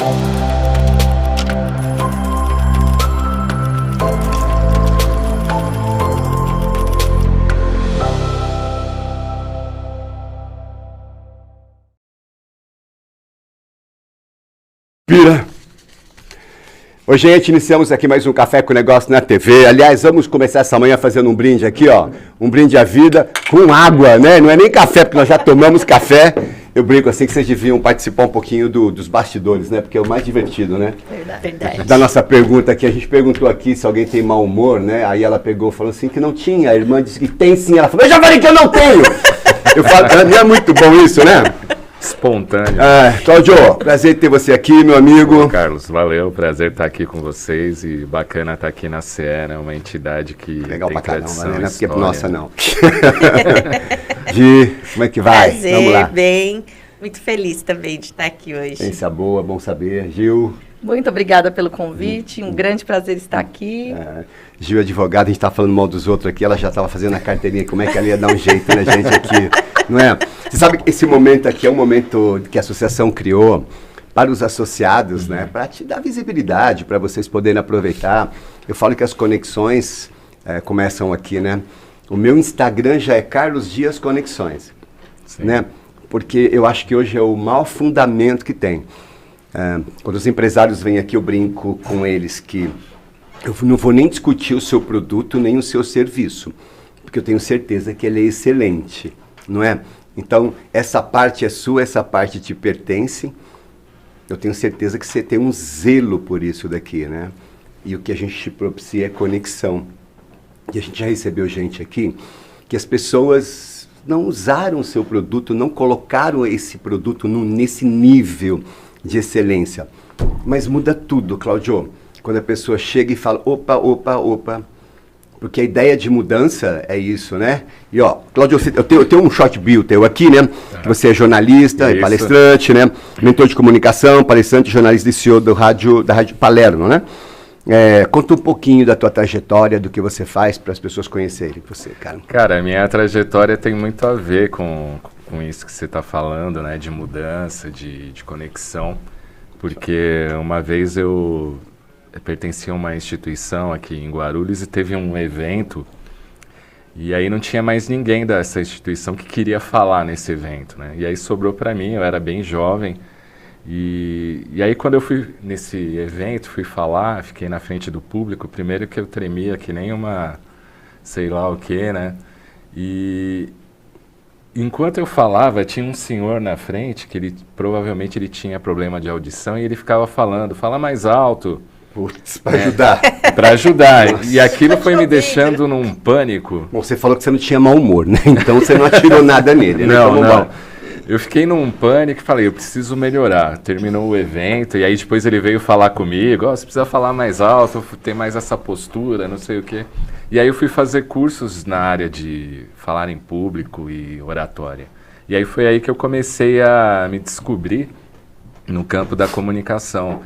Pira. Oi, gente, iniciamos aqui mais um Café com Negócio na TV. Aliás, vamos começar essa manhã fazendo um brinde aqui, ó. Um brinde à vida com água, né? Não é nem café, porque nós já tomamos café. Eu brinco assim que vocês deviam participar um pouquinho dos bastidores, né? Porque é o mais divertido, né? Verdade. Da nossa pergunta aqui, a gente perguntou aqui se alguém tem mau humor, né? Aí ela pegou e falou assim que não tinha. A irmã disse que tem sim. Ela falou, eu já falei que eu não tenho! Eu falo, não é muito bom isso, né? Espontâneo. Cláudio, prazer ter você aqui, meu amigo. Carlos, valeu, prazer estar aqui com vocês e bacana estar aqui na CE, né, uma entidade que legal tem pra tradição, caramba, né? Porque história. nossa, não. Gi, como é que vai? Prazer, vamos lá. bem. Muito feliz também de estar aqui hoje. Ciência boa, bom saber. Gil. Muito obrigada pelo convite, um grande prazer estar aqui. Gil, advogada, a gente estava falando mal dos outros aqui, ela já estava fazendo a carteirinha, como é que ela ia dar um jeito na gente aqui, não é? Você sabe que esse momento aqui é um momento que a associação criou para os associados, né? Para te dar visibilidade, para vocês poderem aproveitar. Eu falo que as conexões começam aqui, né? O meu Instagram já é Carlos Dias Conexões, né? Porque eu acho que hoje é o maior fundamento que tem. Quando os empresários vêm aqui, eu brinco com eles que eu não vou nem discutir o seu produto, nem o seu serviço, porque eu tenho certeza que ele é excelente, não é? Então, essa parte é sua, essa parte te pertence. Eu tenho certeza que você tem um zelo por isso daqui, né? E o que a gente te propicia é conexão. E a gente já recebeu gente aqui que as pessoas não usaram o seu produto, não colocaram esse produto nesse nível de excelência. Mas muda tudo, Cláudio. Quando a pessoa chega e fala, opa, porque a ideia de mudança é isso, né? E ó, Cláudio, eu tenho um short bio teu aqui, né? Que você é jornalista, é palestrante, né? Mentor de comunicação, palestrante, jornalista e CEO da Rádio Palermo, né? Conta um pouquinho da tua trajetória, do que você faz, para as pessoas conhecerem você, cara. Cara, a minha trajetória tem muito a ver com isso que você está falando, né? De mudança, de conexão. Porque uma vez eu pertencia a uma instituição aqui em Guarulhos e teve um evento e aí não tinha mais ninguém dessa instituição que queria falar nesse evento, né? E aí sobrou para mim, eu era bem jovem e aí quando eu fui nesse evento, fui falar, fiquei na frente do público, primeiro que eu tremia que nem uma sei lá o que, né? E enquanto eu falava, tinha um senhor na frente que provavelmente ele tinha problema de audição e ele ficava falando, fala mais alto. Putz, para ajudar. Para ajudar. Nossa. E aquilo foi me deixando num pânico. Bom, você falou que você não tinha mau humor, né? Então você não atirou nada nele, né? Não. Eu fiquei num pânico e falei, eu preciso melhorar. Terminou o evento e aí depois ele veio falar comigo, você precisa falar mais alto, ter mais essa postura, não sei o quê. E aí eu fui fazer cursos na área de falar em público e oratória. E aí foi aí que eu comecei a me descobrir no campo da comunicação.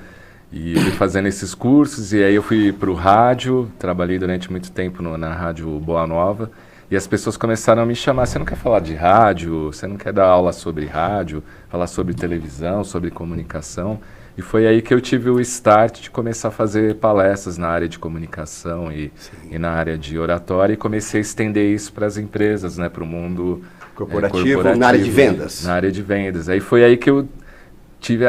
E fui fazendo esses cursos, e aí eu fui para o rádio, trabalhei durante muito tempo na Rádio Boa Nova, e as pessoas começaram a me chamar, você não quer falar de rádio, você não quer dar aula sobre rádio, falar sobre televisão, sobre comunicação, e foi aí que eu tive o start de começar a fazer palestras na área de comunicação e na área de oratória, e comecei a estender isso para as empresas, né, para o mundo corporativo, na área de vendas. Na área de vendas, aí foi aí que eu tive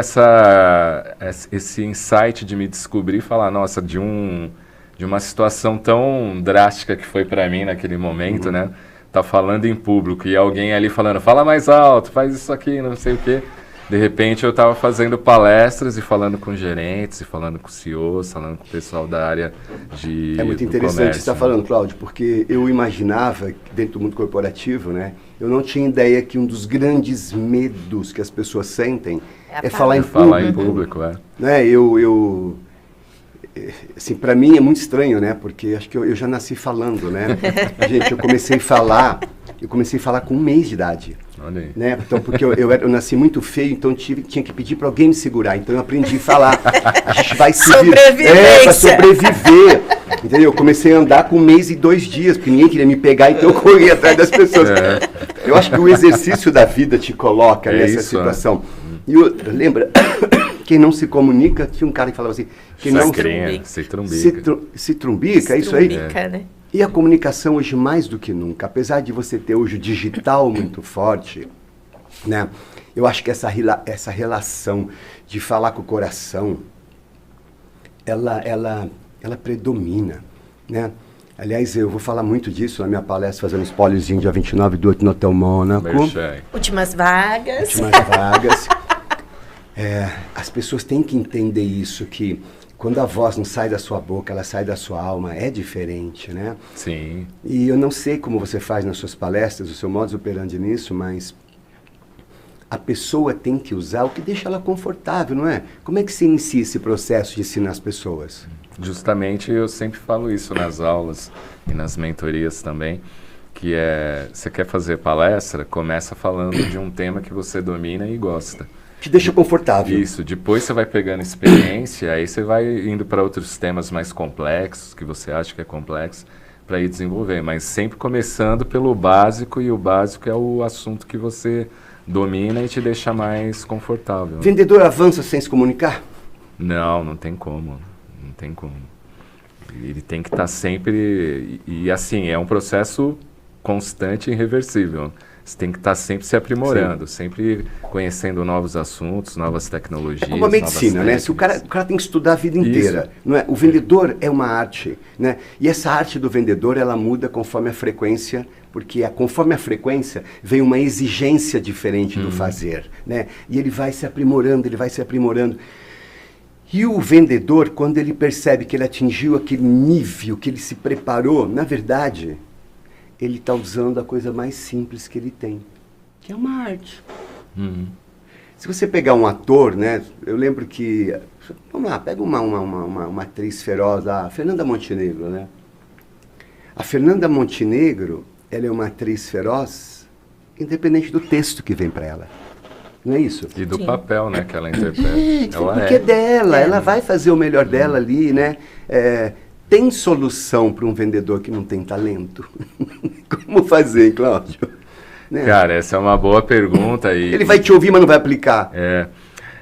esse insight de me descobrir e falar, nossa, de uma situação tão drástica que foi para mim naquele momento, né? Tá falando em público e alguém ali falando, fala mais alto, faz isso aqui, não sei o quê. De repente eu estava fazendo palestras e falando com gerentes, e falando com CEOs, falando com o pessoal da área de É muito interessante o que você está falando, Cláudio, porque eu imaginava, dentro do mundo corporativo, né? Eu não tinha ideia que um dos grandes medos que as pessoas sentem é falar em público. Falar em público, né? Assim, para mim é muito estranho, né? Porque acho que eu já nasci falando, né? Gente, eu comecei a falar com 1 mês de idade. Olha aí. Né? Então, porque eu nasci muito feio, então tinha que pedir para alguém me segurar. Então eu aprendi a falar. A gente vai se para sobreviver. Entendeu? Eu comecei a andar com 1 mês e 2 dias, porque ninguém queria me pegar, então eu corri atrás das pessoas. Eu acho que o exercício da vida te coloca nessa situação. E lembra quem não se comunica, tinha um cara que falava assim, quem não Se trumbica. se trumbica, é isso aí? Né? E a comunicação hoje mais do que nunca, apesar de você ter hoje o digital muito forte, né? Eu acho que essa relação de falar com o coração, ela predomina, né? Aliás, eu vou falar muito disso na minha palestra, fazendo um spoilerzinho dia 29/8 no Hotel Mônaco. Últimas vagas. As pessoas têm que entender isso, que quando a voz não sai da sua boca, ela sai da sua alma, é diferente, né? Sim. E eu não sei como você faz nas suas palestras, o seu modus operandi nisso, mas a pessoa tem que usar o que deixa ela confortável, não é? Como é que se inicia esse processo de ensinar as pessoas? Justamente eu sempre falo isso nas aulas e nas mentorias também, que você quer fazer palestra, começa falando de um tema que você domina e gosta. Te deixa confortável. Isso, depois você vai pegando experiência, aí você vai indo para outros temas mais complexos, que você acha que é complexo, para ir desenvolver, mas sempre começando pelo básico, e o básico é o assunto que você domina e te deixa mais confortável. Vendedor avança sem se comunicar? Não tem como. Não tem como. Ele tem que estar sempre... E assim, é um processo constante e irreversível. Você tem que estar sempre se aprimorando, sempre conhecendo novos assuntos, novas tecnologias. É como a medicina, né? Se o cara tem que estudar a vida inteira. Não é? O vendedor é uma arte, né? E essa arte do vendedor, ela muda conforme a frequência, porque conforme a frequência vem uma exigência diferente do fazer, né? E ele vai se aprimorando, E o vendedor, quando ele percebe que ele atingiu aquele nível, que ele se preparou, na verdade, ele está usando a coisa mais simples que ele tem, que é uma arte. Se você pegar um ator, né? Eu lembro que... Vamos lá, pega uma atriz feroz, a Fernanda Montenegro, né? A Fernanda Montenegro, ela é uma atriz feroz, independente do texto que vem para ela. Não é isso? E do papel, né, que ela interpreta. Porque é dela, ela vai fazer o melhor dela ali, né? Tem solução para um vendedor que não tem talento? Como fazer, hein, Cláudio? Né? Cara, essa é uma boa pergunta. Ele vai te ouvir, mas não vai aplicar.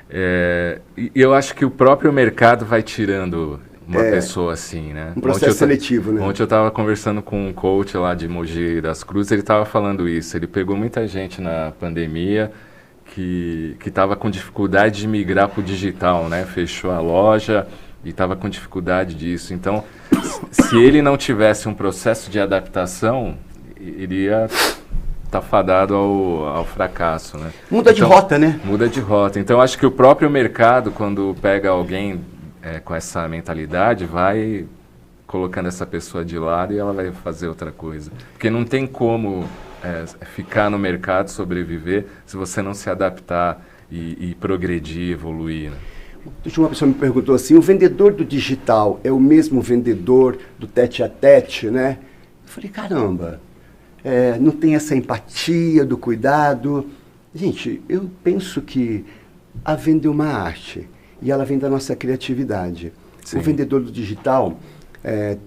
E eu acho que o próprio mercado vai tirando uma pessoa assim, né? Um processo seletivo, né? Ontem eu estava conversando com um coach lá de Mogi das Cruzes, ele estava falando isso. Ele pegou muita gente na pandemia que estava com dificuldade de migrar para o digital, né? Fechou a loja e estava com dificuldade disso. Então, se ele não tivesse um processo de adaptação, ele ia estar fadado ao fracasso, né? Muda de rota, né? Muda de rota. Então, acho que o próprio mercado, quando pega alguém com essa mentalidade, vai colocando essa pessoa de lado e ela vai fazer outra coisa. Porque não tem como ficar no mercado, sobreviver, se você não se adaptar e progredir, evoluir, né? Uma pessoa me perguntou assim, o vendedor do digital é o mesmo vendedor do tete-a-tete, né? Eu falei, caramba, não tem essa empatia do cuidado. Gente, eu penso que a venda é uma arte e ela vem da nossa criatividade. Sim. O vendedor do digital,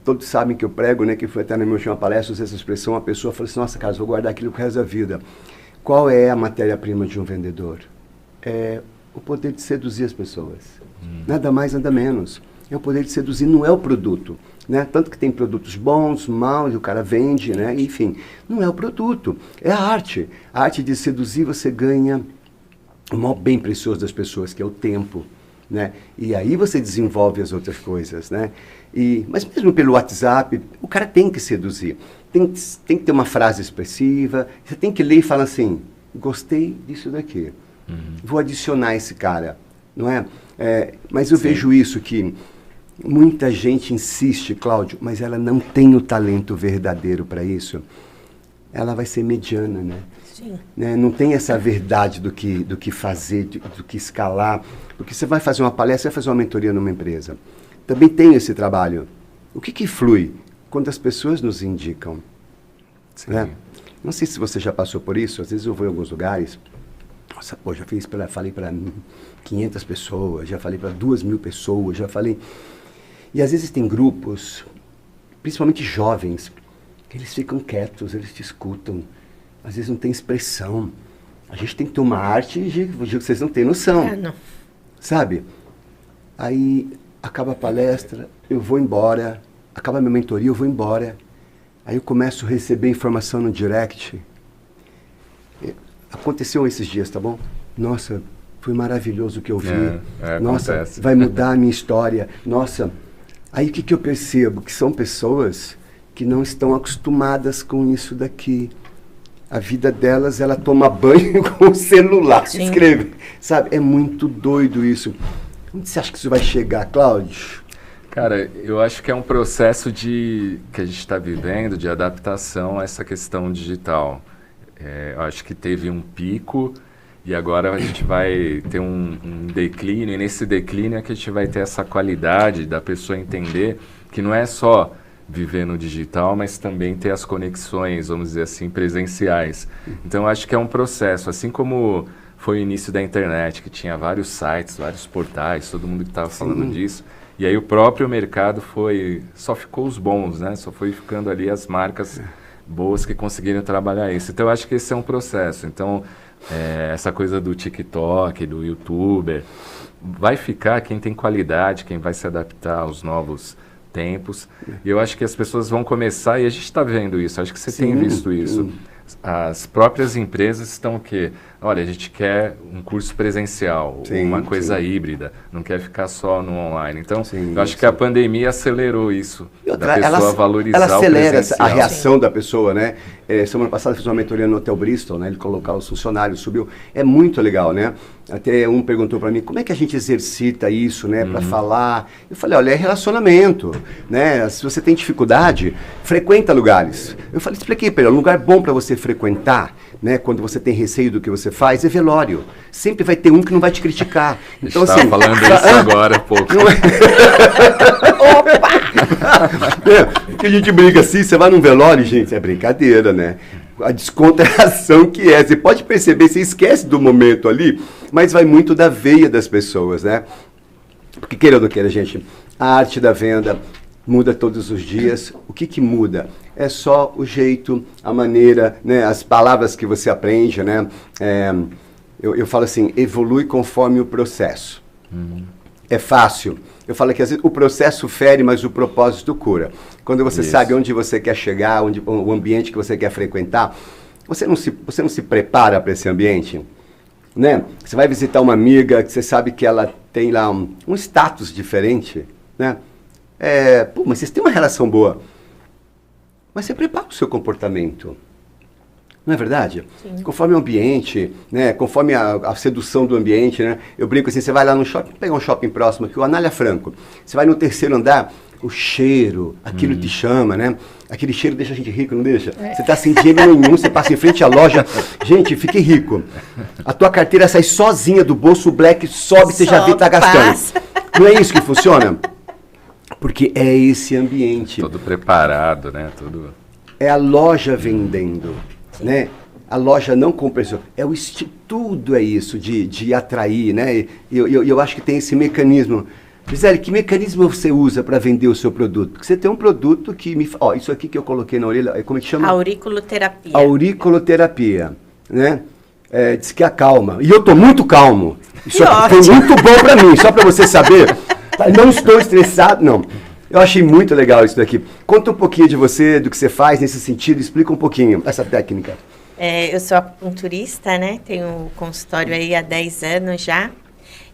todos sabem que eu prego, né? Que foi até na minha última palestra, usei essa expressão, a pessoa falou assim, nossa, Carlos, vou guardar aquilo pro resto da vida. Qual é a matéria-prima de um vendedor? O poder de seduzir as pessoas. Nada mais, nada menos. É o poder de seduzir, não é o produto. Né? Tanto que tem produtos bons, maus, e o cara vende, né? Enfim. Não é o produto, é a arte. A arte de seduzir, você ganha o mal bem precioso das pessoas, que é o tempo. Né? E aí você desenvolve as outras coisas. Né? Mas mesmo pelo WhatsApp, o cara tem que seduzir. Tem que ter uma frase expressiva. Você tem que ler e falar assim, gostei disso daqui. Vou adicionar esse cara, não é? Mas eu vejo isso, que muita gente insiste, Cláudio, mas ela não tem o talento verdadeiro para isso. Ela vai ser mediana, né? Sim. Né? Não tem essa verdade do que fazer, do que escalar. Porque você vai fazer uma palestra, vai fazer uma mentoria numa empresa. Também tem esse trabalho. O que flui? Quando as pessoas nos indicam. Né? Não sei se você já passou por isso, às vezes eu vou em alguns lugares... Nossa, pô, falei para 500 pessoas, já falei para 2.000 pessoas, já falei... E às vezes tem grupos, principalmente jovens, que eles ficam quietos, eles te escutam. Às vezes não tem expressão. A gente tem que ter uma arte, que vocês não têm noção. Não. Sabe? Aí acaba a palestra, eu vou embora, acaba a minha mentoria, eu vou embora. Aí eu começo a receber informação no direct. Aconteceu esses dias, tá bom? Nossa, foi maravilhoso o que eu vi. Nossa, acontece. vai mudar a minha história. Nossa, aí o que eu percebo? Que são pessoas que não estão acostumadas com isso daqui. A vida delas, ela toma banho com o celular, Sim. escreve. Sabe, é muito doido isso. Onde você acha que isso vai chegar, Cláudio? Cara, eu acho que é um processo que a gente está vivendo de adaptação a essa questão digital. Eu acho que teve um pico e agora a gente vai ter um declínio, e nesse declínio é que a gente vai ter essa qualidade da pessoa entender que não é só viver no digital, mas também ter as conexões, vamos dizer assim, presenciais. Então, eu acho que é um processo, assim como foi o início da internet, que tinha vários sites, vários portais, todo mundo que estava falando disso. E aí o próprio mercado só ficou os bons, né? Só foi ficando ali as marcas boas que conseguiram trabalhar isso. Então, eu acho que esse é um processo. Então, essa coisa do TikTok, do YouTuber, vai ficar quem tem qualidade, quem vai se adaptar aos novos tempos. E eu acho que as pessoas vão começar, e a gente está vendo isso, acho que você tem visto isso. As próprias empresas estão o quê? Olha, a gente quer um curso presencial, uma coisa híbrida, não quer ficar só no online. Então, eu acho que a pandemia acelerou isso, da pessoa valorizar o presencial. Ela acelera a reação da pessoa, né? Semana passada fiz uma mentoria no Hotel Bristol, né? Ele colocar os funcionários, subiu. É muito legal, né? Até um perguntou para mim, como é que a gente exercita isso, né? Para falar. Eu falei, olha, é relacionamento, né? Se você tem dificuldade, frequenta lugares. Eu falei, expliquei para ele, um lugar bom para você frequentar, né? Quando você tem receio do que você faz, é velório. Sempre vai ter um que não vai te criticar. Então, estava falando isso agora há pouco. Porque a gente briga assim, você vai num velório, gente, é brincadeira, né? A descontração que é. Você pode perceber, você esquece do momento ali, mas vai muito da veia das pessoas, né? Porque queira ou não queira, gente, a arte da venda muda todos os dias. O que muda? É só o jeito, a maneira, né? As palavras que você aprende, né? Eu falo assim, evolui conforme o processo. É fácil. Eu falo que às vezes o processo fere, mas o propósito cura. Quando você sabe onde você quer chegar, o ambiente que você quer frequentar, você não se prepara para esse ambiente, né? Você vai visitar uma amiga que você sabe que ela tem lá um status diferente, né? Mas vocês têm uma relação boa. Mas você prepara o seu comportamento. Não é verdade? Sim. Conforme o ambiente, né? Conforme a sedução do ambiente, né? Eu brinco assim, você vai lá no shopping, pegar um shopping próximo aqui, o Anália Franco. Você vai no terceiro andar, o cheiro, aquilo te chama, né? Aquele cheiro deixa a gente rico, não deixa? Você está sem dinheiro nenhum, você passa em frente à loja, gente, fique rico. A tua carteira sai sozinha do bolso, o black sobe, você já vê que está gastando. Não é isso que funciona? Porque é esse ambiente. Todo preparado, né? Tudo... É a loja vendendo. Né? A loja não compra isso, tudo é isso, de atrair, né? Eu acho que tem esse mecanismo. Gisele, que mecanismo você usa para vender o seu produto? Porque você tem um produto que isso aqui que eu coloquei na orelha, como é que chama? Auriculoterapia. Auriculoterapia, né? Diz que acalma. E eu tô muito calmo. Isso aqui foi muito bom para mim, só para você saber. Não estou estressado, não. Eu achei muito legal isso daqui. Conta um pouquinho de você, do que você faz nesse sentido, explica um pouquinho essa técnica. Eu sou acupunturista, né? Tenho consultório aí há 10 anos já.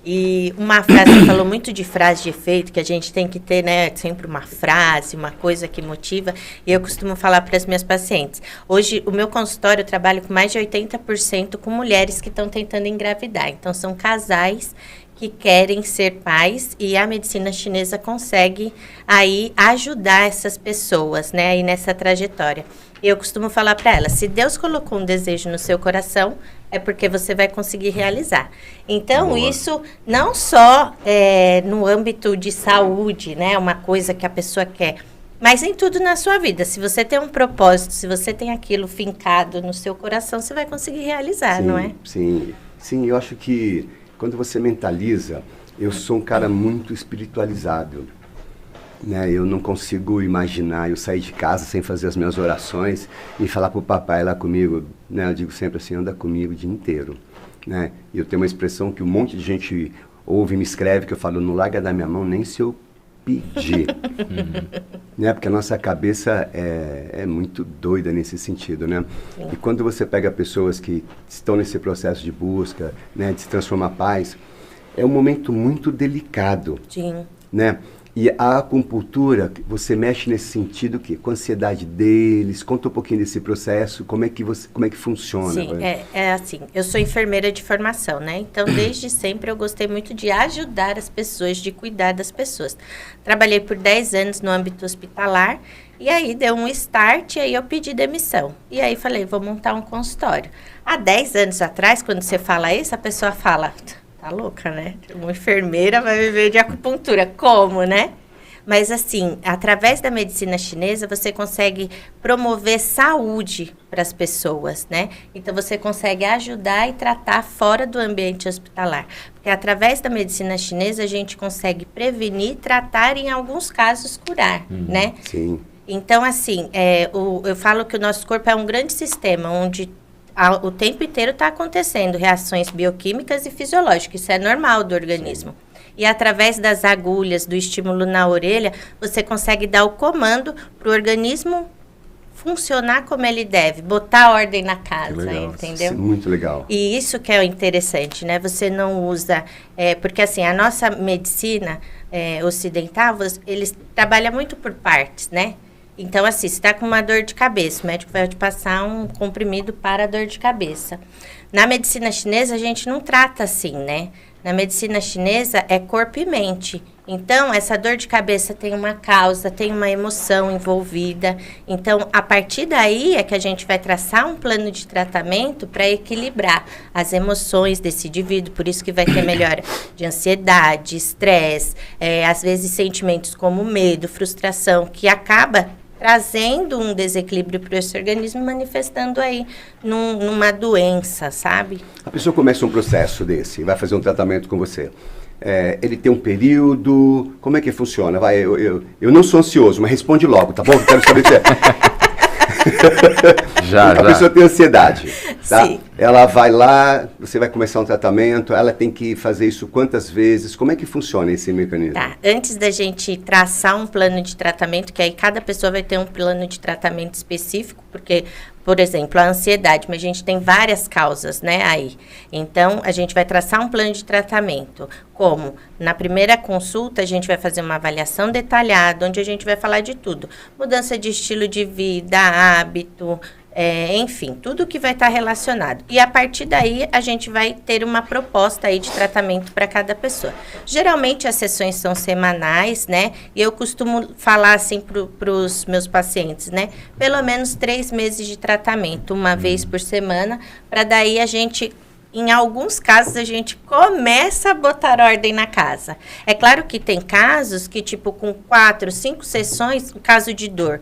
E uma frase, você falou muito de frase de efeito, que a gente tem que ter, né? Sempre uma frase, uma coisa que motiva. E eu costumo falar para as minhas pacientes. Hoje, o meu consultório, eu trabalho com mais de 80% com mulheres que estão tentando engravidar. Então, são casais que querem ser pais e a medicina chinesa consegue aí ajudar essas pessoas, né, aí nessa trajetória. Eu costumo falar para elas, se Deus colocou um desejo no seu coração, é porque você vai conseguir realizar. Então, isso não só no âmbito de saúde, né, uma coisa que a pessoa quer, mas em tudo na sua vida. Se você tem um propósito, se você tem aquilo fincado no seu coração, você vai conseguir realizar, não é? Sim, eu acho que quando você mentaliza, eu sou um cara muito espiritualizado, né? Eu não consigo imaginar eu sair de casa sem fazer as minhas orações e falar para o papai lá comigo, né? Eu digo sempre assim, anda comigo o dia inteiro, né? E eu tenho uma expressão que um monte de gente ouve e me escreve, que eu falo, não larga da minha mão nem se eu pedir. Né? Porque a nossa cabeça é muito doida nesse sentido, né? Sim. E quando você pega pessoas que estão nesse processo de busca, né, de se transformar paz, é um momento muito delicado. Sim. Né? E a acupuntura, você mexe nesse sentido que com a ansiedade deles, conta um pouquinho desse processo, como é que funciona? Sim, é assim, eu sou enfermeira de formação, né? Então, desde sempre eu gostei muito de ajudar as pessoas, de cuidar das pessoas. Trabalhei por 10 anos no âmbito hospitalar, e aí deu um start, e aí eu pedi demissão. E aí falei, vou montar um consultório. Há 10 anos atrás, quando você fala isso, a pessoa fala... Tá louca, né? Uma enfermeira vai viver de acupuntura. Como, né? Mas, assim, através da medicina chinesa, você consegue promover saúde para as pessoas, né? Então, você consegue ajudar e tratar fora do ambiente hospitalar. Porque, através da medicina chinesa, a gente consegue prevenir, tratar e, em alguns casos, curar, né? Sim. Então, assim, eu falo que o nosso corpo é um grande sistema, onde... o tempo inteiro está acontecendo reações bioquímicas e fisiológicas, isso é normal do organismo. Sim. E através das agulhas, do estímulo na orelha, você consegue dar o comando para o organismo funcionar como ele deve, botar ordem na casa, entendeu? Sim, muito legal. E isso que é interessante, né? Você não usa... porque, assim, a nossa medicina ocidental, eles trabalham muito por partes, né? Então, assim, se está com uma dor de cabeça, o médico vai te passar um comprimido para a dor de cabeça. Na medicina chinesa, a gente não trata assim, né? Na medicina chinesa, é corpo e mente. Então, essa dor de cabeça tem uma causa, tem uma emoção envolvida. Então, a partir daí é que a gente vai traçar um plano de tratamento para equilibrar as emoções desse indivíduo. Por isso que vai ter melhora de ansiedade, estresse, às vezes sentimentos como medo, frustração, que acaba trazendo um desequilíbrio para esse organismo, manifestando aí numa doença, sabe? A pessoa começa um processo desse, vai fazer um tratamento com você. Ele tem um período, como é que funciona? Eu não sou ansioso, mas responde logo, tá bom? Eu quero saber se a pessoa tem ansiedade, tá? Sim. Ela vai lá, você vai começar um tratamento, ela tem que fazer isso quantas vezes? Como é que funciona esse mecanismo? Tá, antes da gente traçar um plano de tratamento, que aí cada pessoa vai ter um plano de tratamento específico, porque, por exemplo, a ansiedade, mas a gente tem várias causas, né, aí. Então, a gente vai traçar um plano de tratamento. Como? Na primeira consulta, a gente vai fazer uma avaliação detalhada, onde a gente vai falar de tudo. Mudança de estilo de vida, hábito, enfim, tudo que vai estar relacionado. E a partir daí, a gente vai ter uma proposta aí de tratamento para cada pessoa. Geralmente, as sessões são semanais, né? E eu costumo falar assim para os meus pacientes, né? Pelo menos 3 meses de tratamento, uma vez por semana, para daí a gente... Em alguns casos, a gente começa a botar ordem na casa. É claro que tem casos que, tipo, com 4, 5 sessões, o caso de dor,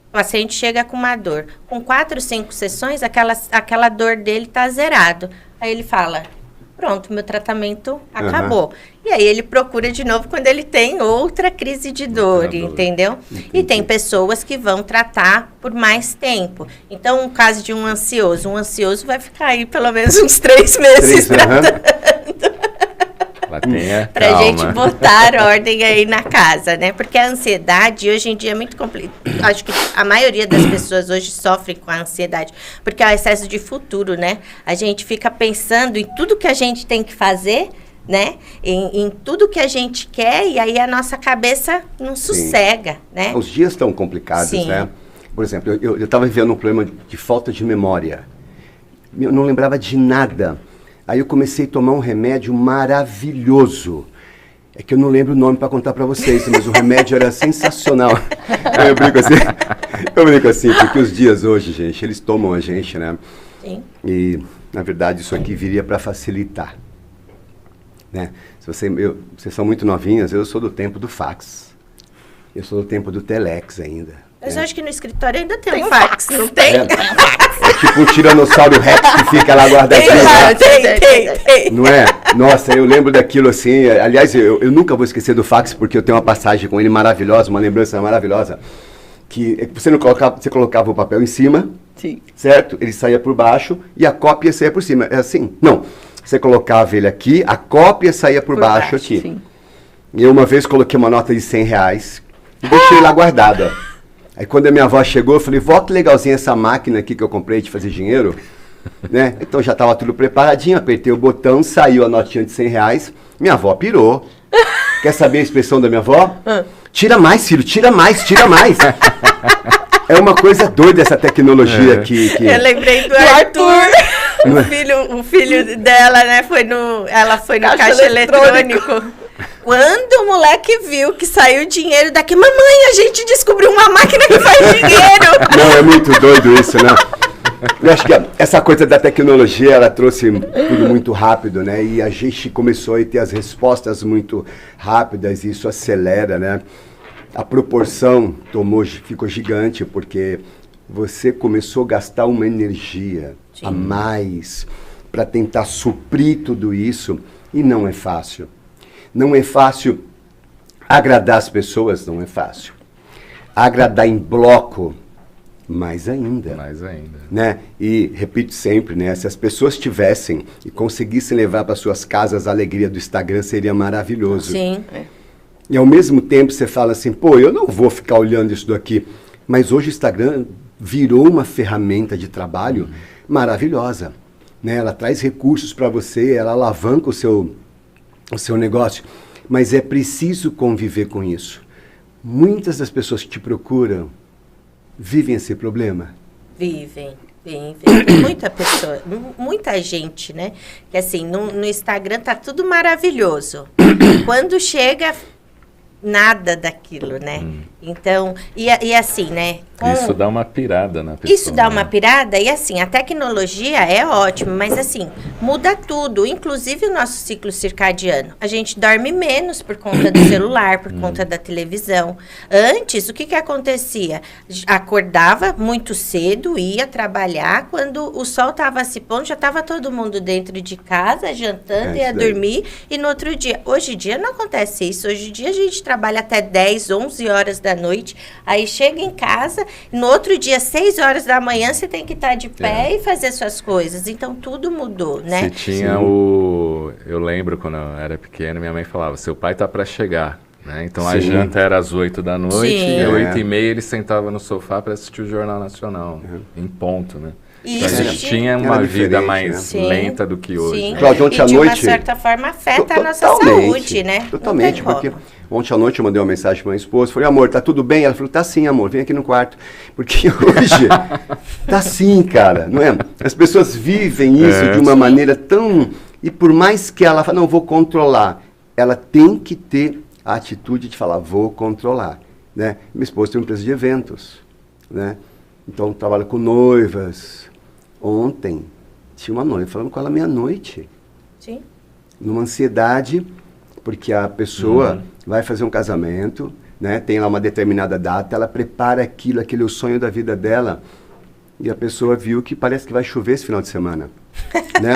o paciente chega com uma dor. Com 4, 5 sessões, aquela dor dele está zerado. Aí ele fala, pronto, meu tratamento acabou. E aí ele procura de novo quando ele tem outra crise de dor, entendeu? Entendi. E tem pessoas que vão tratar por mais tempo. Então, no caso de um ansioso vai ficar aí pelo menos uns 3 meses tratando. Pra gente botar ordem aí na casa, né? Porque a ansiedade hoje em dia é muito complicada. Acho que a maioria das pessoas hoje sofrem com a ansiedade, porque é o excesso de futuro, né? A gente fica pensando em tudo que a gente tem que fazer, né? Em tudo que a gente quer, e aí a nossa cabeça não sossega, né? Os dias estão complicados, Sim. né? Por exemplo, eu estava vivendo um problema de falta de memória. Eu não lembrava de nada. Aí eu comecei a tomar um remédio maravilhoso. É que eu não lembro o nome para contar para vocês, mas o remédio era sensacional. Eu brinco assim, porque os dias hoje, gente, eles tomam a gente, né? Sim. E, na verdade, isso aqui viria para facilitar. Né? Vocês são muito novinhas, eu sou do tempo do fax. Eu sou do tempo do telex ainda. Mas eu acho que no escritório ainda tem um fax, não tem? É tipo um tiranossauro rex que fica lá guardadinho. Tem. Não é? Nossa, eu lembro daquilo assim. Aliás, eu nunca vou esquecer do fax, porque eu tenho uma passagem com ele maravilhosa, uma lembrança maravilhosa. Que você colocava o papel em cima, Sim. certo? Ele saía por baixo e a cópia saía por cima. É assim? Não. Você colocava ele aqui, a cópia saía por baixo aqui. Sim. E eu uma vez coloquei uma nota de R$100 e deixei lá guardada. Aí quando a minha avó chegou, eu falei, vó, que legalzinha essa máquina aqui que eu comprei de fazer dinheiro. Né? Então já estava tudo preparadinho, apertei o botão, saiu a notinha de R$100. Minha avó pirou. Quer saber a expressão da minha avó? Tira mais, filho, tira mais, tira mais. É uma coisa doida essa tecnologia que... Eu lembrei do Arthur. O filho dela, né, ela foi no caixa eletrônico. Quando o moleque viu que saiu dinheiro daqui, mamãe, a gente descobriu uma máquina que faz dinheiro. Não, é muito doido isso, né? Eu acho que essa coisa da tecnologia, ela trouxe tudo muito rápido, né? E a gente começou a ter as respostas muito rápidas e isso acelera, né? A proporção ficou gigante porque você começou a gastar uma energia a mais para tentar suprir tudo isso e não é fácil. Não é fácil agradar as pessoas, não é fácil. Agradar em bloco, mais ainda. Mais ainda. Né? E repito sempre, né? Se as pessoas tivessem e conseguissem levar para suas casas a alegria do Instagram, seria maravilhoso. Sim. E ao mesmo tempo você fala assim, pô, eu não vou ficar olhando isso daqui. Mas hoje o Instagram virou uma ferramenta de trabalho maravilhosa. Né? Ela traz recursos para você, ela alavanca o seu negócio. Mas é preciso conviver com isso. Muitas das pessoas que te procuram vivem esse problema? Vivem. Tem muita gente, né? Que assim, no Instagram tá tudo maravilhoso. Quando chega, nada daquilo, né? Então, e assim, né? Isso dá uma pirada na pessoa. Isso dá uma pirada e assim, a tecnologia é ótima, mas assim, muda tudo, inclusive o nosso ciclo circadiano. A gente dorme menos por conta do celular, por conta da televisão. Antes, o que acontecia? Acordava muito cedo, ia trabalhar, quando o sol estava se pondo, já estava todo mundo dentro de casa, jantando, ia dormir, e no outro dia. Hoje em dia não acontece isso, hoje em dia a gente trabalha até 10, 11 horas da noite, aí chega em casa, no outro dia, 6 horas da manhã, você tem que estar de pé e fazer suas coisas. Então, tudo mudou, né? Se tinha Eu lembro, quando eu era pequeno, minha mãe falava, seu pai tá para chegar. Né? Então, a janta era às 8 da noite, e às 8h30 ele sentava no sofá para assistir o Jornal Nacional, em ponto, né? Então, a gente tinha uma vida mais lenta do que hoje. Sim. Né? Cláudio, ontem e à de noite, uma certa forma afeta a nossa saúde, né? Totalmente, porque ontem à noite eu mandei uma mensagem para minha esposa, falei, amor, tá tudo bem? Ela falou, tá sim, amor, vem aqui no quarto. Porque hoje, tá sim, cara, não é? As pessoas vivem isso de uma maneira tão... E por mais que ela fale, não, vou controlar, ela tem que ter a atitude de falar, vou controlar, né? Minha esposa tem uma empresa de eventos, né? Então, trabalha com noivas. Ontem, tinha uma noiva falando com ela meia-noite. Sim. Numa ansiedade, porque a pessoa vai fazer um casamento, né? Tem lá uma determinada data, ela prepara aquilo, aquele é o sonho da vida dela, e a pessoa viu que parece que vai chover esse final de semana. Né?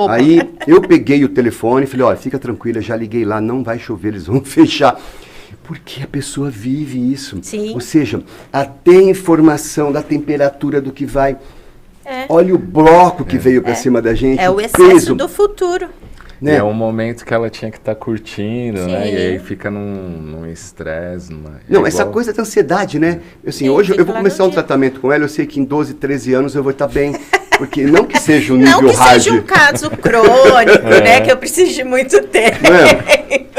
Aí eu peguei o telefone e falei, olha, fica tranquila, já liguei lá, não vai chover, eles vão fechar. Porque a pessoa vive isso. Sim. Ou seja, até a informação da temperatura do que vai... Olha o bloco que veio para cima da gente. É o excesso do futuro. Né? É um momento que ela tinha que estar curtindo, né? E aí fica num estresse. Não, essa coisa da ansiedade, né? Assim, hoje eu vou começar um tratamento com ela, eu sei que em 12, 13 anos eu vou estar bem. Porque não que seja um nível não que hard. seja um caso crônico, né? Que eu preciso de muito tempo.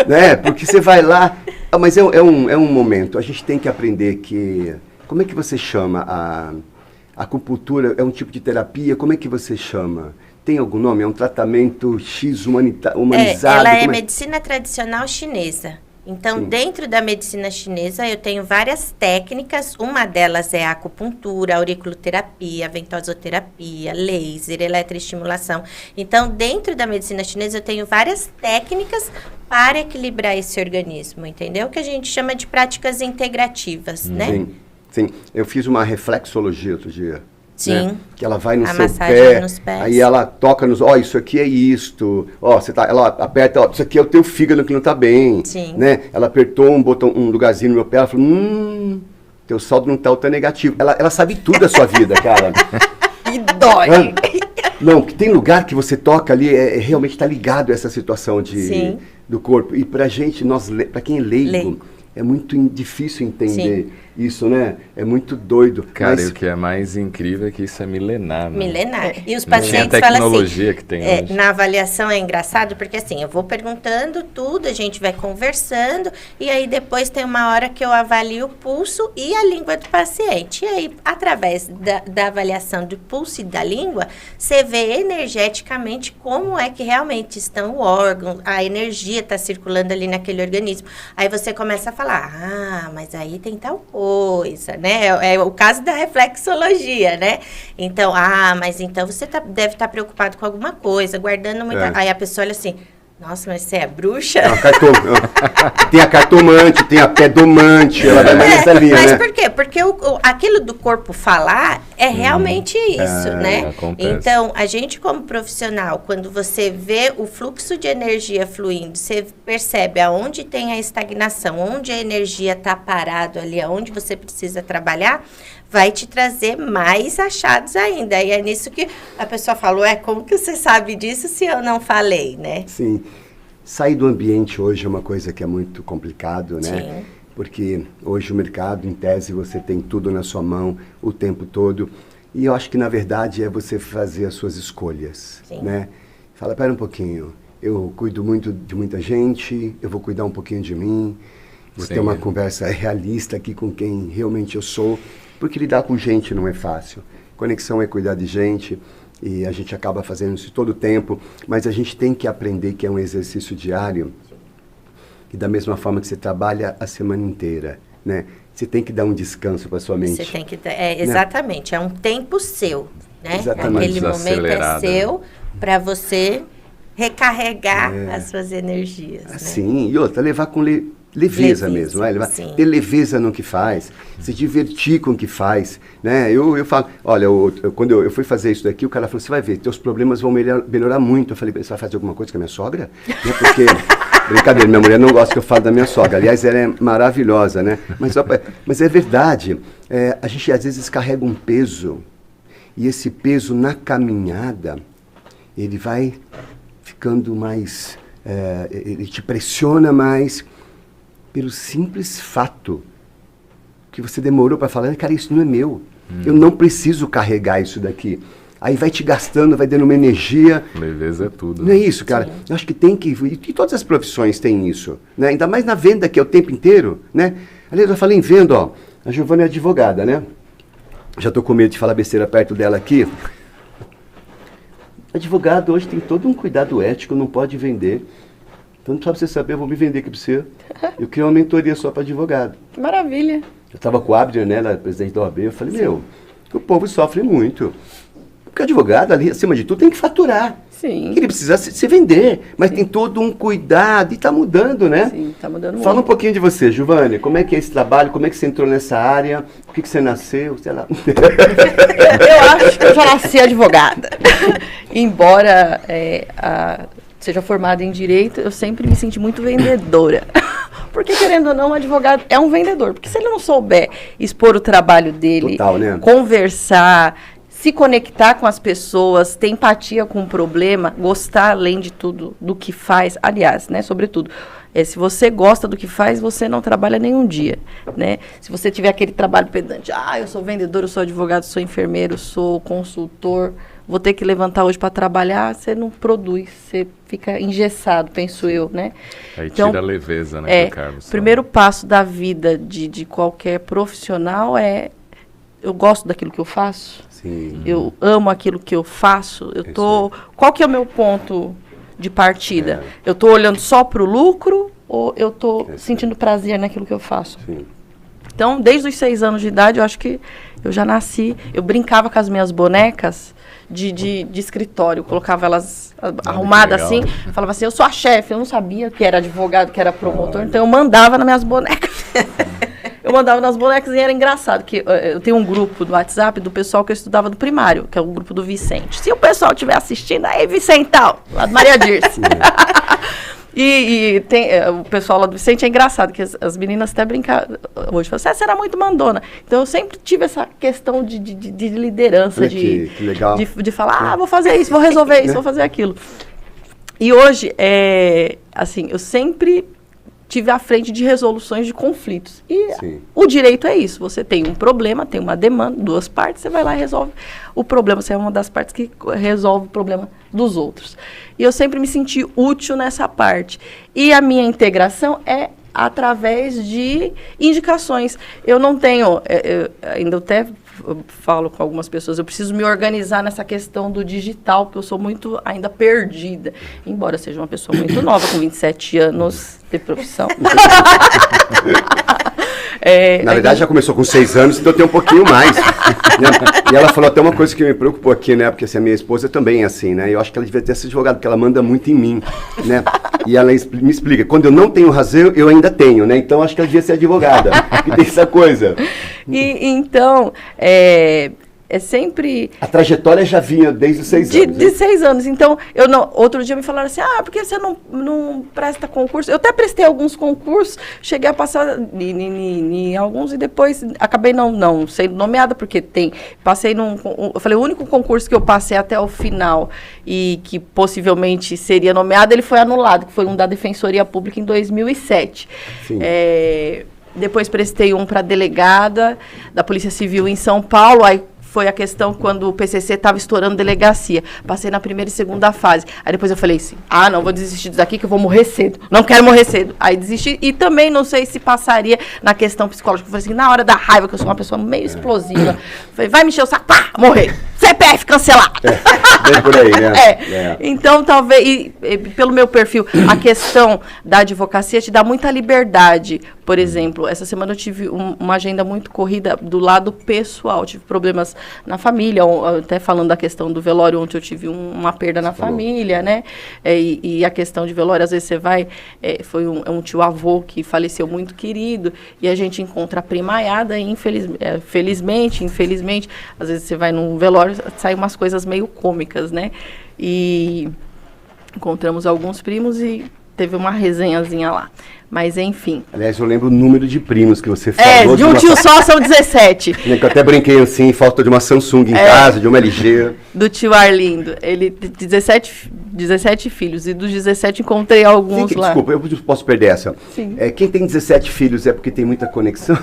Né? Porque você vai lá... mas é um momento. A gente tem que aprender que... Como é que você chama a acupuntura? É um tipo de terapia? Como é que você chama? Tem algum nome? É um tratamento X humanizado? Ela é medicina tradicional chinesa. Então, dentro da medicina chinesa, eu tenho várias técnicas. Uma delas é a acupuntura, auriculoterapia, ventosoterapia, laser, eletroestimulação. Então, dentro da medicina chinesa, eu tenho várias técnicas para equilibrar esse organismo, entendeu? Que a gente chama de práticas integrativas, né? Sim. Eu fiz uma reflexologia outro dia. Sim. Né? Que ela vai no a seu massagem pé, nos pés. aí ela toca nos... isso aqui é isto. Ela aperta, isso aqui é o teu fígado que não está bem. Sim. Né? Ela apertou um lugarzinho no meu pé, ela falou, teu saldo não está negativo. Ela sabe tudo da sua vida, cara. E dói. Não, que tem lugar que você toca ali, realmente está ligado a essa situação do corpo. E pra gente, pra quem é leigo, é muito difícil entender isso, né? É muito doido. Cara, e o que é mais incrível é que isso é milenar. Né? Milenar. E os Não pacientes tinha falam tecnologia assim, que tem hoje. na avaliação é engraçado, porque assim, eu vou perguntando tudo, a gente vai conversando, e aí depois tem uma hora que eu avalio o pulso e a língua do paciente. E aí, através da avaliação do pulso e da língua, você vê energeticamente como é que realmente estão o órgão, a energia está circulando ali naquele organismo. Aí você começa a falar, mas aí tem tal coisa, né? É o caso da reflexologia, né? Então, mas então você deve estar preocupado com alguma coisa, guardando muita... Aí a pessoa olha assim, nossa, mas você é bruxa? Não, tem a cartomante, tem a pedomante, ela vai mais nessa linha, mas né? por quê? Porque aquilo do corpo falar é realmente isso, né? Acontece. Então, a gente como profissional, quando você vê o fluxo de energia fluindo, você percebe aonde tem a estagnação, onde a energia está parado ali, aonde você precisa trabalhar, vai te trazer mais achados ainda. E é nisso que a pessoa falou, como que você sabe disso se eu não falei, né? Sim. Sair do ambiente hoje é uma coisa que é muito complicado, né? Sim. Porque hoje o mercado, em tese, você tem tudo na sua mão o tempo todo. E eu acho que, na verdade, é você fazer as suas escolhas, né? Fala, pera um pouquinho, eu cuido muito de muita gente, eu vou cuidar um pouquinho de mim, vou ter uma conversa realista aqui com quem realmente eu sou. Porque lidar com gente não é fácil. Conexão é cuidar de gente e a gente acaba fazendo isso todo o tempo, mas a gente tem que aprender que é um exercício diário e da mesma forma que você trabalha a semana inteira, né? Você tem que dar um descanso para sua mente. Você tem que dar, exatamente, é um tempo seu, né? Exatamente. Aquele momento é seu para você recarregar as suas energias. Assim, né? E outra, levar com leveza mesmo, né? Ter leveza no que faz, se divertir com o que faz, né? Eu falo, olha, quando eu fui fazer isso daqui, o cara falou, você vai ver, teus problemas vão melhorar muito. Eu falei, você vai fazer alguma coisa com a minha sogra? Né? Porque, brincadeira, minha mulher não gosta que eu fale da minha sogra, aliás, ela é maravilhosa, né? Mas é verdade, a gente às vezes carrega um peso, e esse peso na caminhada, ele vai ficando mais, ele te pressiona mais, pelo simples fato que você demorou para falar, cara, isso não é meu. Eu não preciso carregar isso daqui. Aí vai te gastando, vai dando uma energia. Leveza é tudo. Não é isso, cara? Sim. Eu acho que tem que... E todas as profissões têm isso, né? Ainda mais na venda, que é o tempo inteiro, né? Aliás, eu falei em venda, ó. A Giovana é advogada, né? Já tô com medo de falar besteira perto dela aqui. Advogado hoje tem todo um cuidado ético, não pode vender. Então, só pra você saber, eu vou me vender aqui pra você. Eu criei uma mentoria só para advogado. Que maravilha. Eu estava com o Abner, né, ela, presidente da OAB, eu falei, o povo sofre muito. Porque o advogado, ali, acima de tudo, tem que faturar. Sim. Ele precisa se vender, mas tem todo um cuidado e está mudando, né? Sim, está mudando muito. Fala um pouquinho de você, Giovana, como é que é esse trabalho, como é que você entrou nessa área, por que você nasceu, sei lá. Eu acho que eu já nasci advogada. Embora seja formada em Direito, eu sempre me senti muito vendedora. Porque, querendo ou não, o advogado é um vendedor. Porque se ele não souber expor o trabalho dele, total, né? Conversar, se conectar com as pessoas, ter empatia com o problema, gostar, além de tudo, do que faz. Aliás, né, sobretudo, se você gosta do que faz, você não trabalha nenhum dia, né? Se você tiver aquele trabalho pedante, eu sou vendedor, eu sou advogado, sou enfermeiro, sou consultor, vou ter que levantar hoje para trabalhar, você não produz, você fica engessado, penso eu, né? Aí então, tira a leveza, né, Carlos? O primeiro passo da vida de qualquer profissional eu gosto daquilo que eu faço. Sim. Eu amo aquilo que eu faço. Qual que é o meu ponto de partida? Eu estou olhando só para o lucro ou eu estou sentindo prazer naquilo que eu faço? Sim. Então, desde os 6 anos de idade, eu acho que eu já nasci. Eu brincava com as minhas bonecas de escritório. Eu colocava elas arrumadas assim. Falava assim, eu sou a chefe. Eu não sabia que era advogado, que era promotor. Então, eu mandava nas minhas bonecas. Eu mandava nas bonecas e era engraçado, que eu tenho um grupo do WhatsApp do pessoal que eu estudava do primário, que é o grupo do Vicente. Se o pessoal estiver assistindo, aí Vicentão, lá do Maria Dirce. E tem, o pessoal lá do Vicente é engraçado, que as meninas até brincaram hoje, falam, você era muito mandona. Então eu sempre tive essa questão de liderança, que legal. De falar, vou fazer isso, vou resolver isso, vou fazer aquilo. E hoje, assim, eu sempre tive à frente de resoluções de conflitos. E o direito é isso, você tem um problema, tem uma demanda, duas partes, você vai lá e resolve o problema, você é uma das partes que resolve o problema dos outros. E eu sempre me senti útil nessa parte. E a minha integração é através de indicações. Eu não tenho, ainda até falo com algumas pessoas, eu preciso me organizar nessa questão do digital, porque eu sou muito ainda perdida, embora seja uma pessoa muito nova, com 27 anos de profissão. Na verdade, já começou com 6 anos, então tem um pouquinho mais. Né? E ela falou até uma coisa que me preocupou aqui, né? Porque assim, a minha esposa também é assim, né? Eu acho que ela devia ter sido advogada, porque ela manda muito em mim, né? E ela me explica, quando eu não tenho razão, eu ainda tenho, né? Então, acho que ela devia ser advogada, porque tem essa coisa. Então, sempre... A trajetória já vinha desde os 6 anos. De 6 anos. Então, outro dia me falaram assim, por que você não presta concurso? Eu até prestei alguns concursos, cheguei a passar em alguns e depois acabei não sendo nomeada, porque passei eu falei, o único concurso que eu passei até o final e que possivelmente seria nomeado, ele foi anulado, que foi um da Defensoria Pública em 2007. Sim. Depois prestei um para delegada da Polícia Civil em São Paulo, aí foi a questão quando o PCC estava estourando delegacia. Passei na primeira e segunda fase. Aí depois eu falei assim, não, vou desistir disso aqui que eu vou morrer cedo. Não quero morrer cedo. Aí desisti. E também não sei se passaria na questão psicológica. Eu falei assim, na hora da raiva, que eu sou uma pessoa meio explosiva. Falei, vai me encher o saco, morrer. CPF cancelado. Bem por aí, né? Então, talvez, pelo meu perfil, a questão da advocacia te dá muita liberdade. Por exemplo, essa semana eu tive uma agenda muito corrida do lado pessoal. Tive problemas na família, até falando da questão do velório, ontem eu tive uma perda na família, né? E a questão de velório, às vezes você vai... foi um tio-avô que faleceu muito querido, e a gente encontra a primaiada, e infelizmente, às vezes você vai num velório, saem umas coisas meio cômicas, né? E encontramos alguns primos e teve uma resenhazinha lá. Mas, enfim. Aliás, eu lembro o número de primos que você falou. De um tio só são 17. Eu até brinquei assim, falta de uma Samsung em casa, de uma LG. Do tio Arlindo. Ele tem 17 filhos. E dos 17 encontrei alguns lá. Desculpa, eu posso perder essa. Sim. Quem tem 17 filhos é porque tem muita conexão?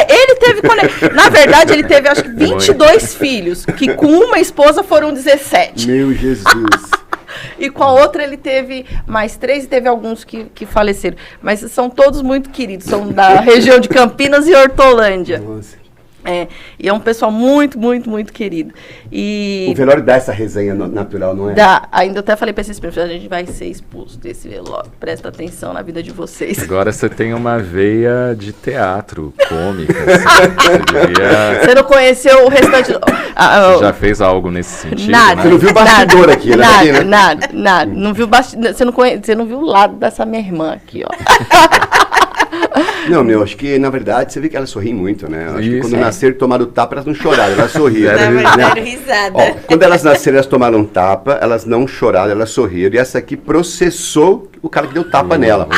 Ele teve conexão. Na verdade, ele teve acho que 22 filhos. Que com uma esposa foram 17. Meu Jesus. E com a outra ele teve mais 3 e teve alguns que faleceram. Mas são todos muito queridos. São da região de Campinas e Hortolândia. Nossa. E é um pessoal muito, muito, muito querido. E o velório dá essa resenha natural, não é? Dá. Ainda até falei para esses primos, a gente vai ser expulso desse velório. Presta atenção na vida de vocês. Agora você tem uma veia de teatro cômica. Assim. Você não conheceu o restante... Você já fez algo nesse sentido? Nada. Né? Você não viu o bastidor aqui, né? Nada. Não viu bastidor. Você não viu o lado dessa minha irmã aqui, ó. Não, acho que, na verdade, você vê que elas sorriem muito, né? Acho que quando nasceram, tomaram tapa, elas não choraram, elas sorriram. Deram risada. Quando elas nasceram, elas tomaram tapa, elas não choraram, elas sorriram. E essa aqui processou o cara que deu tapa nela.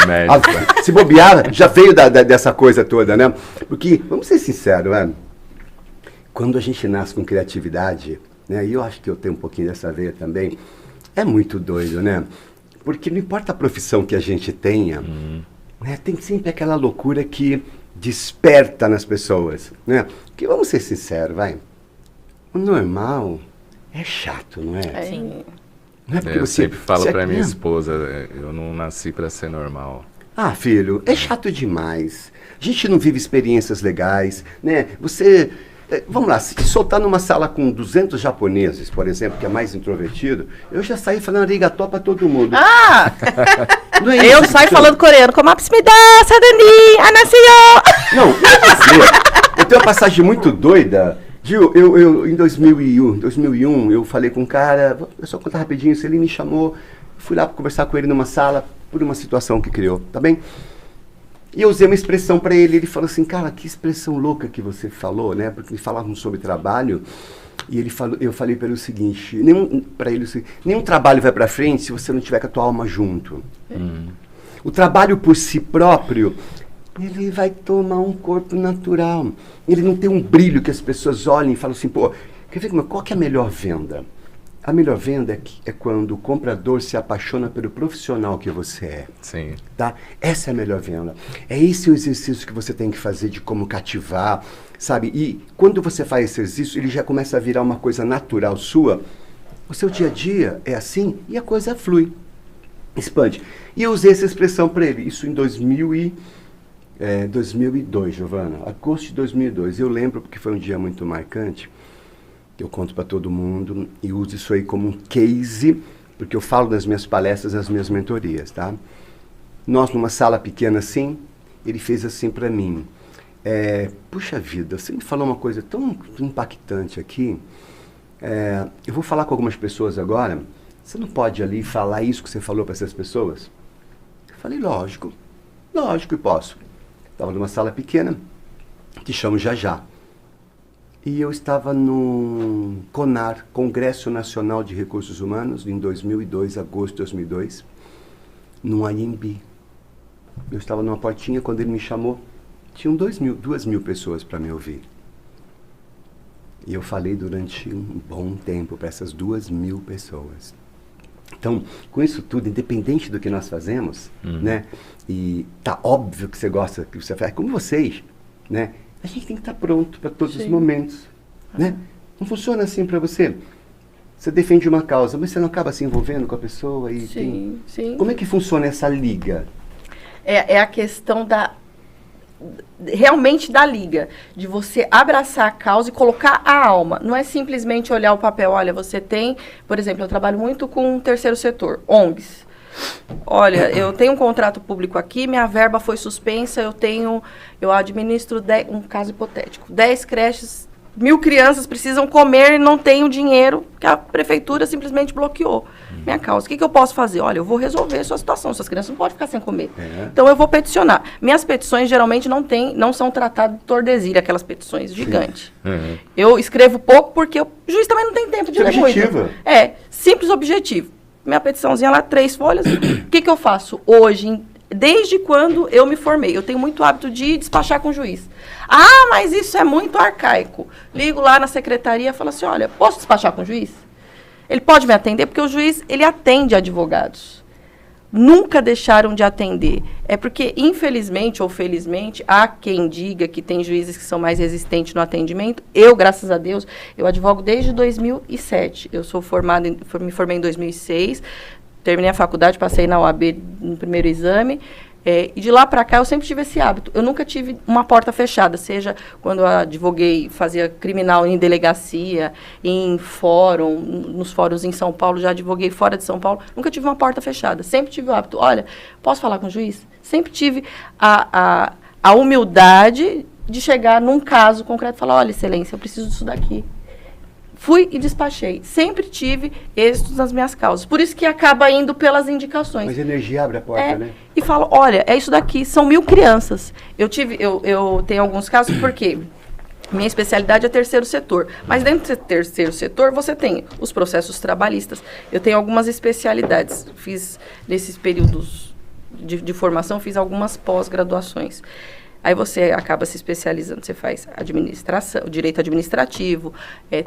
Se bobear, já veio dessa coisa toda, né? Porque, vamos ser sinceros, né? Quando a gente nasce com criatividade, né? E eu acho que eu tenho um pouquinho dessa veia também, é muito doido, né? Porque não importa a profissão que a gente tenha... Né, tem sempre aquela loucura que desperta nas pessoas, né? Porque vamos ser sinceros, vai. O normal é chato, não é? Sim. Não é porque eu sempre falo pra minha esposa, eu não nasci pra ser normal. Filho, é chato demais. A gente não vive experiências legais, né? Você... Vamos lá, se te soltar numa sala com 200 japoneses, por exemplo, que é mais introvertido, eu já saí falando arigatô pra todo mundo. Não é eu saio falando coreano, como apsmida, sadani, anasio. Não, eu tenho uma passagem muito doida. Eu em 2001, eu falei com um cara, eu só contar rapidinho, se ele me chamou, fui lá para conversar com ele numa sala, por uma situação que criou, tá bem? E eu usei uma expressão para ele. Ele falou assim, cara, que expressão louca que você falou, né? Porque falávamos sobre trabalho. E eu falei para ele o seguinte, nenhum trabalho vai para frente se você não tiver com a tua alma junto. O trabalho por si próprio, ele vai tomar um corpo natural. Ele não tem um brilho que as pessoas olhem e falam assim, pô, quer ver qual que é a melhor venda? A melhor venda é quando o comprador se apaixona pelo profissional que você é. Sim. Tá? Essa é a melhor venda. É esse o exercício que você tem que fazer de como cativar, sabe? E quando você faz esse exercício, ele já começa a virar uma coisa natural sua. O seu dia a dia é assim e a coisa flui. Expande. E eu usei essa expressão para ele. Isso em 2002, Giovana. Agosto de 2002. Eu lembro porque foi um dia muito marcante. Eu conto para todo mundo e uso isso aí como um case, porque eu falo nas minhas palestras, nas minhas mentorias, tá? Nós, numa sala pequena assim, ele fez assim para mim. Puxa vida, você me falou uma coisa tão impactante aqui. Eu vou falar com algumas pessoas agora. Você não pode ali falar isso que você falou para essas pessoas? Eu falei, lógico que posso. Estava numa sala pequena, te chamo já. E eu estava no CONAR, Congresso Nacional de Recursos Humanos, em 2002, agosto de 2002, no AMB. Eu estava numa portinha, quando ele me chamou, tinham 2.000 pessoas para me ouvir. E eu falei durante um bom tempo para essas 2.000 pessoas. Então, com isso tudo, independente do que nós fazemos, né? E tá óbvio que você gosta, que você faz, como vocês, né? A gente tem que estar pronto para todos os momentos, né? Não funciona assim para você. Você defende uma causa, mas você não acaba se envolvendo com a pessoa e Sim. Como é que funciona essa liga? É a questão realmente da liga, de você abraçar a causa e colocar a alma. Não é simplesmente olhar o papel. Olha, você tem, por exemplo, eu trabalho muito com o terceiro setor, ONGs. Olha, eu tenho um contrato público aqui, minha verba foi suspensa, eu administro um caso hipotético, 10 creches, 1.000 crianças precisam comer e não tenho dinheiro, que a prefeitura simplesmente bloqueou minha causa. O que eu posso fazer? Olha, eu vou resolver a sua situação, suas crianças não podem ficar sem comer. Então eu vou peticionar. Minhas petições geralmente não são tratadas de Tordesilha, aquelas petições gigantes. Eu escrevo pouco porque o juiz também não tem tempo de ler muito. Simples objetivo. Minha petiçãozinha lá, 3 folhas. O que eu faço hoje, desde quando eu me formei? Eu tenho muito hábito de despachar com o juiz. Ah, mas isso é muito arcaico. Ligo lá na secretaria e falo assim, olha, posso despachar com o juiz? Ele pode me atender, porque o juiz, ele atende advogados. Nunca deixaram de atender. É porque, infelizmente ou felizmente, há quem diga que tem juízes que são mais resistentes no atendimento. Eu, graças a Deus, eu advogo desde 2007. Eu sou me formei em 2006, terminei a faculdade, passei na OAB no primeiro exame. E de lá para cá eu sempre tive esse hábito. Eu nunca tive uma porta fechada, seja quando eu advoguei, fazia criminal em delegacia, em fórum, nos fóruns em São Paulo, já advoguei fora de São Paulo, nunca tive uma porta fechada. Sempre tive o hábito, olha, posso falar com o juiz? Sempre tive a humildade de chegar num caso concreto e falar, olha, excelência, eu preciso disso daqui. Fui e despachei. Sempre tive êxitos nas minhas causas. Por isso que acaba indo pelas indicações. Mas a energia abre a porta, né? E falo, olha, é isso daqui, são 1.000 crianças. Eu tenho alguns casos porque minha especialidade é terceiro setor. Mas dentro do terceiro setor, você tem os processos trabalhistas. Eu tenho algumas especialidades. Fiz, nesses períodos de formação, fiz algumas pós-graduações. Aí você acaba se especializando, você faz administração, direito administrativo,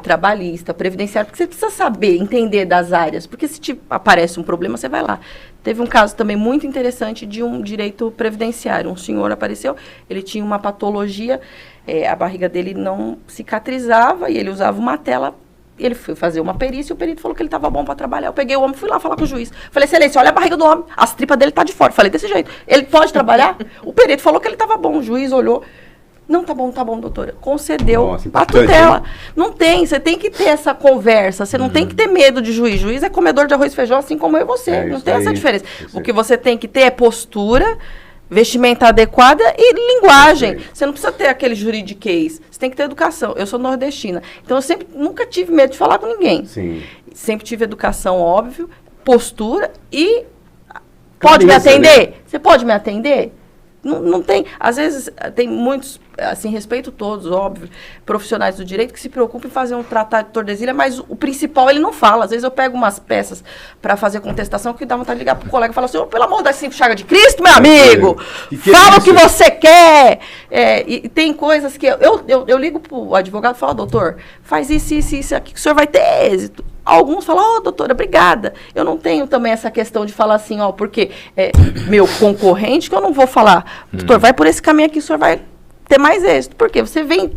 trabalhista, previdenciário, porque você precisa saber, entender das áreas, porque se aparece um problema, você vai lá. Teve um caso também muito interessante de um direito previdenciário. Um senhor apareceu, ele tinha uma patologia, a barriga dele não cicatrizava e ele usava uma tela. Ele foi fazer uma perícia e o perito falou que ele estava bom para trabalhar. Eu peguei o homem e fui lá falar com o juiz. Falei, excelência, olha a barriga do homem, as tripas dele tá de fora. Falei, desse jeito, ele pode trabalhar? O perito falou que ele estava bom, o juiz olhou. Não, tá bom, doutora. Concedeu a tutela. Não tem, você tem que ter essa conversa, você não tem que ter medo de juiz. Juiz é comedor de arroz e feijão, assim como eu e você. Não tem essa diferença. O que você tem que ter é postura, vestimenta adequada e linguagem. Você não precisa ter aquele juridiquês. Você tem que ter educação. Eu sou nordestina. Então, eu nunca tive medo de falar com ninguém. Sim. Sempre tive educação, óbvio, postura e... Pode me atender? Né? Você pode me atender? Não tem, às vezes tem muitos, assim, respeito todos, óbvio, profissionais do direito que se preocupam em fazer um tratado de Tordesilhas, mas o principal ele não fala. Às vezes eu pego umas peças para fazer contestação que dá vontade de ligar pro colega e falar assim, pelo amor das 5 chagas de Cristo, meu amigo, fala o que você quer. E tem coisas que eu ligo pro advogado e falo, doutor, faz isso aqui que o senhor vai ter êxito. Alguns falam, doutora, obrigada. Eu não tenho também essa questão de falar assim, porque meu concorrente que eu não vou falar, doutor, vai por esse caminho aqui, o senhor vai ter mais êxito. Porque você vem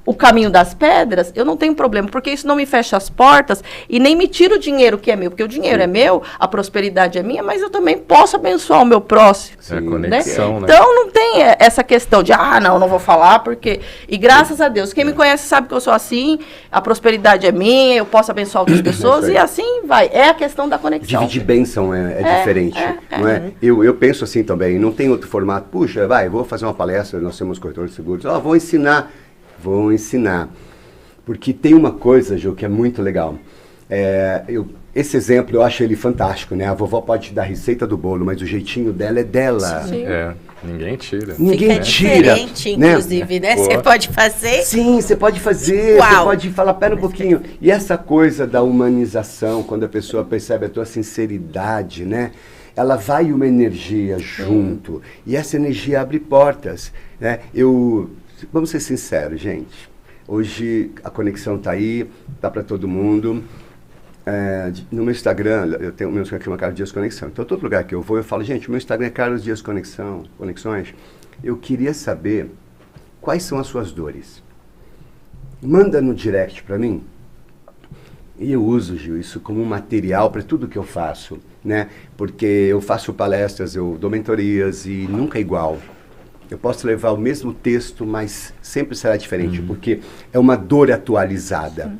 o caminho das pedras, eu não tenho problema, porque isso não me fecha as portas e nem me tira o dinheiro que é meu, porque o dinheiro é meu, a prosperidade é minha, mas eu também posso abençoar o meu próximo. É a conexão, né? Então não tem essa questão de, não vou falar, porque... E graças a Deus, quem me conhece sabe que eu sou assim, a prosperidade é minha, eu posso abençoar outras pessoas e assim vai. É a questão da conexão. Dividir bênção é diferente, não é? Eu penso assim também, não tem outro formato. Puxa, vou fazer uma palestra, nós temos corretores de seguros, vou ensinar. Porque tem uma coisa, Ju, que é muito legal. Esse exemplo, eu acho ele fantástico, né? A vovó pode te dar a receita do bolo, mas o jeitinho dela é dela. Sim. Ninguém tira. Fica diferente, inclusive, né? Você pode fazer? Sim, você pode fazer. Uau. Você pode falar, pera um pouquinho. E essa coisa da humanização, quando a pessoa percebe a tua sinceridade, né? Ela vai uma energia junto. E essa energia abre portas, né? Vamos ser sinceros, gente. Hoje a conexão está aí, está para todo mundo. No meu Instagram, eu tenho o meu Instagram, Carlos Dias Conexão. Então, todo lugar que eu vou, eu falo, gente, o meu Instagram é Carlos Dias Conexões. Eu queria saber quais são as suas dores. Manda no direct para mim. E eu uso, Gil, isso como um material para tudo que eu faço, né? Porque eu faço palestras, eu dou mentorias e nunca é igual. Eu posso levar o mesmo texto, mas sempre será diferente, porque é uma dor atualizada. Sim.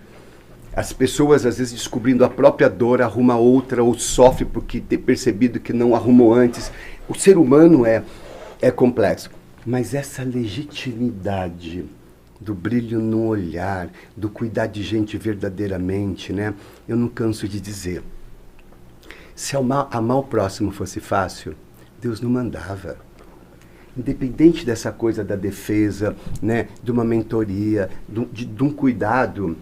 As pessoas, às vezes, descobrindo a própria dor, arruma outra, ou sofre porque ter percebido que não arrumou antes. O ser humano é complexo. Mas essa legitimidade do brilho no olhar, do cuidar de gente verdadeiramente, né? Eu não canso de dizer. Se amar o próximo fosse fácil, Deus não mandava. Independente dessa coisa da defesa, né, de uma mentoria, de um cuidado,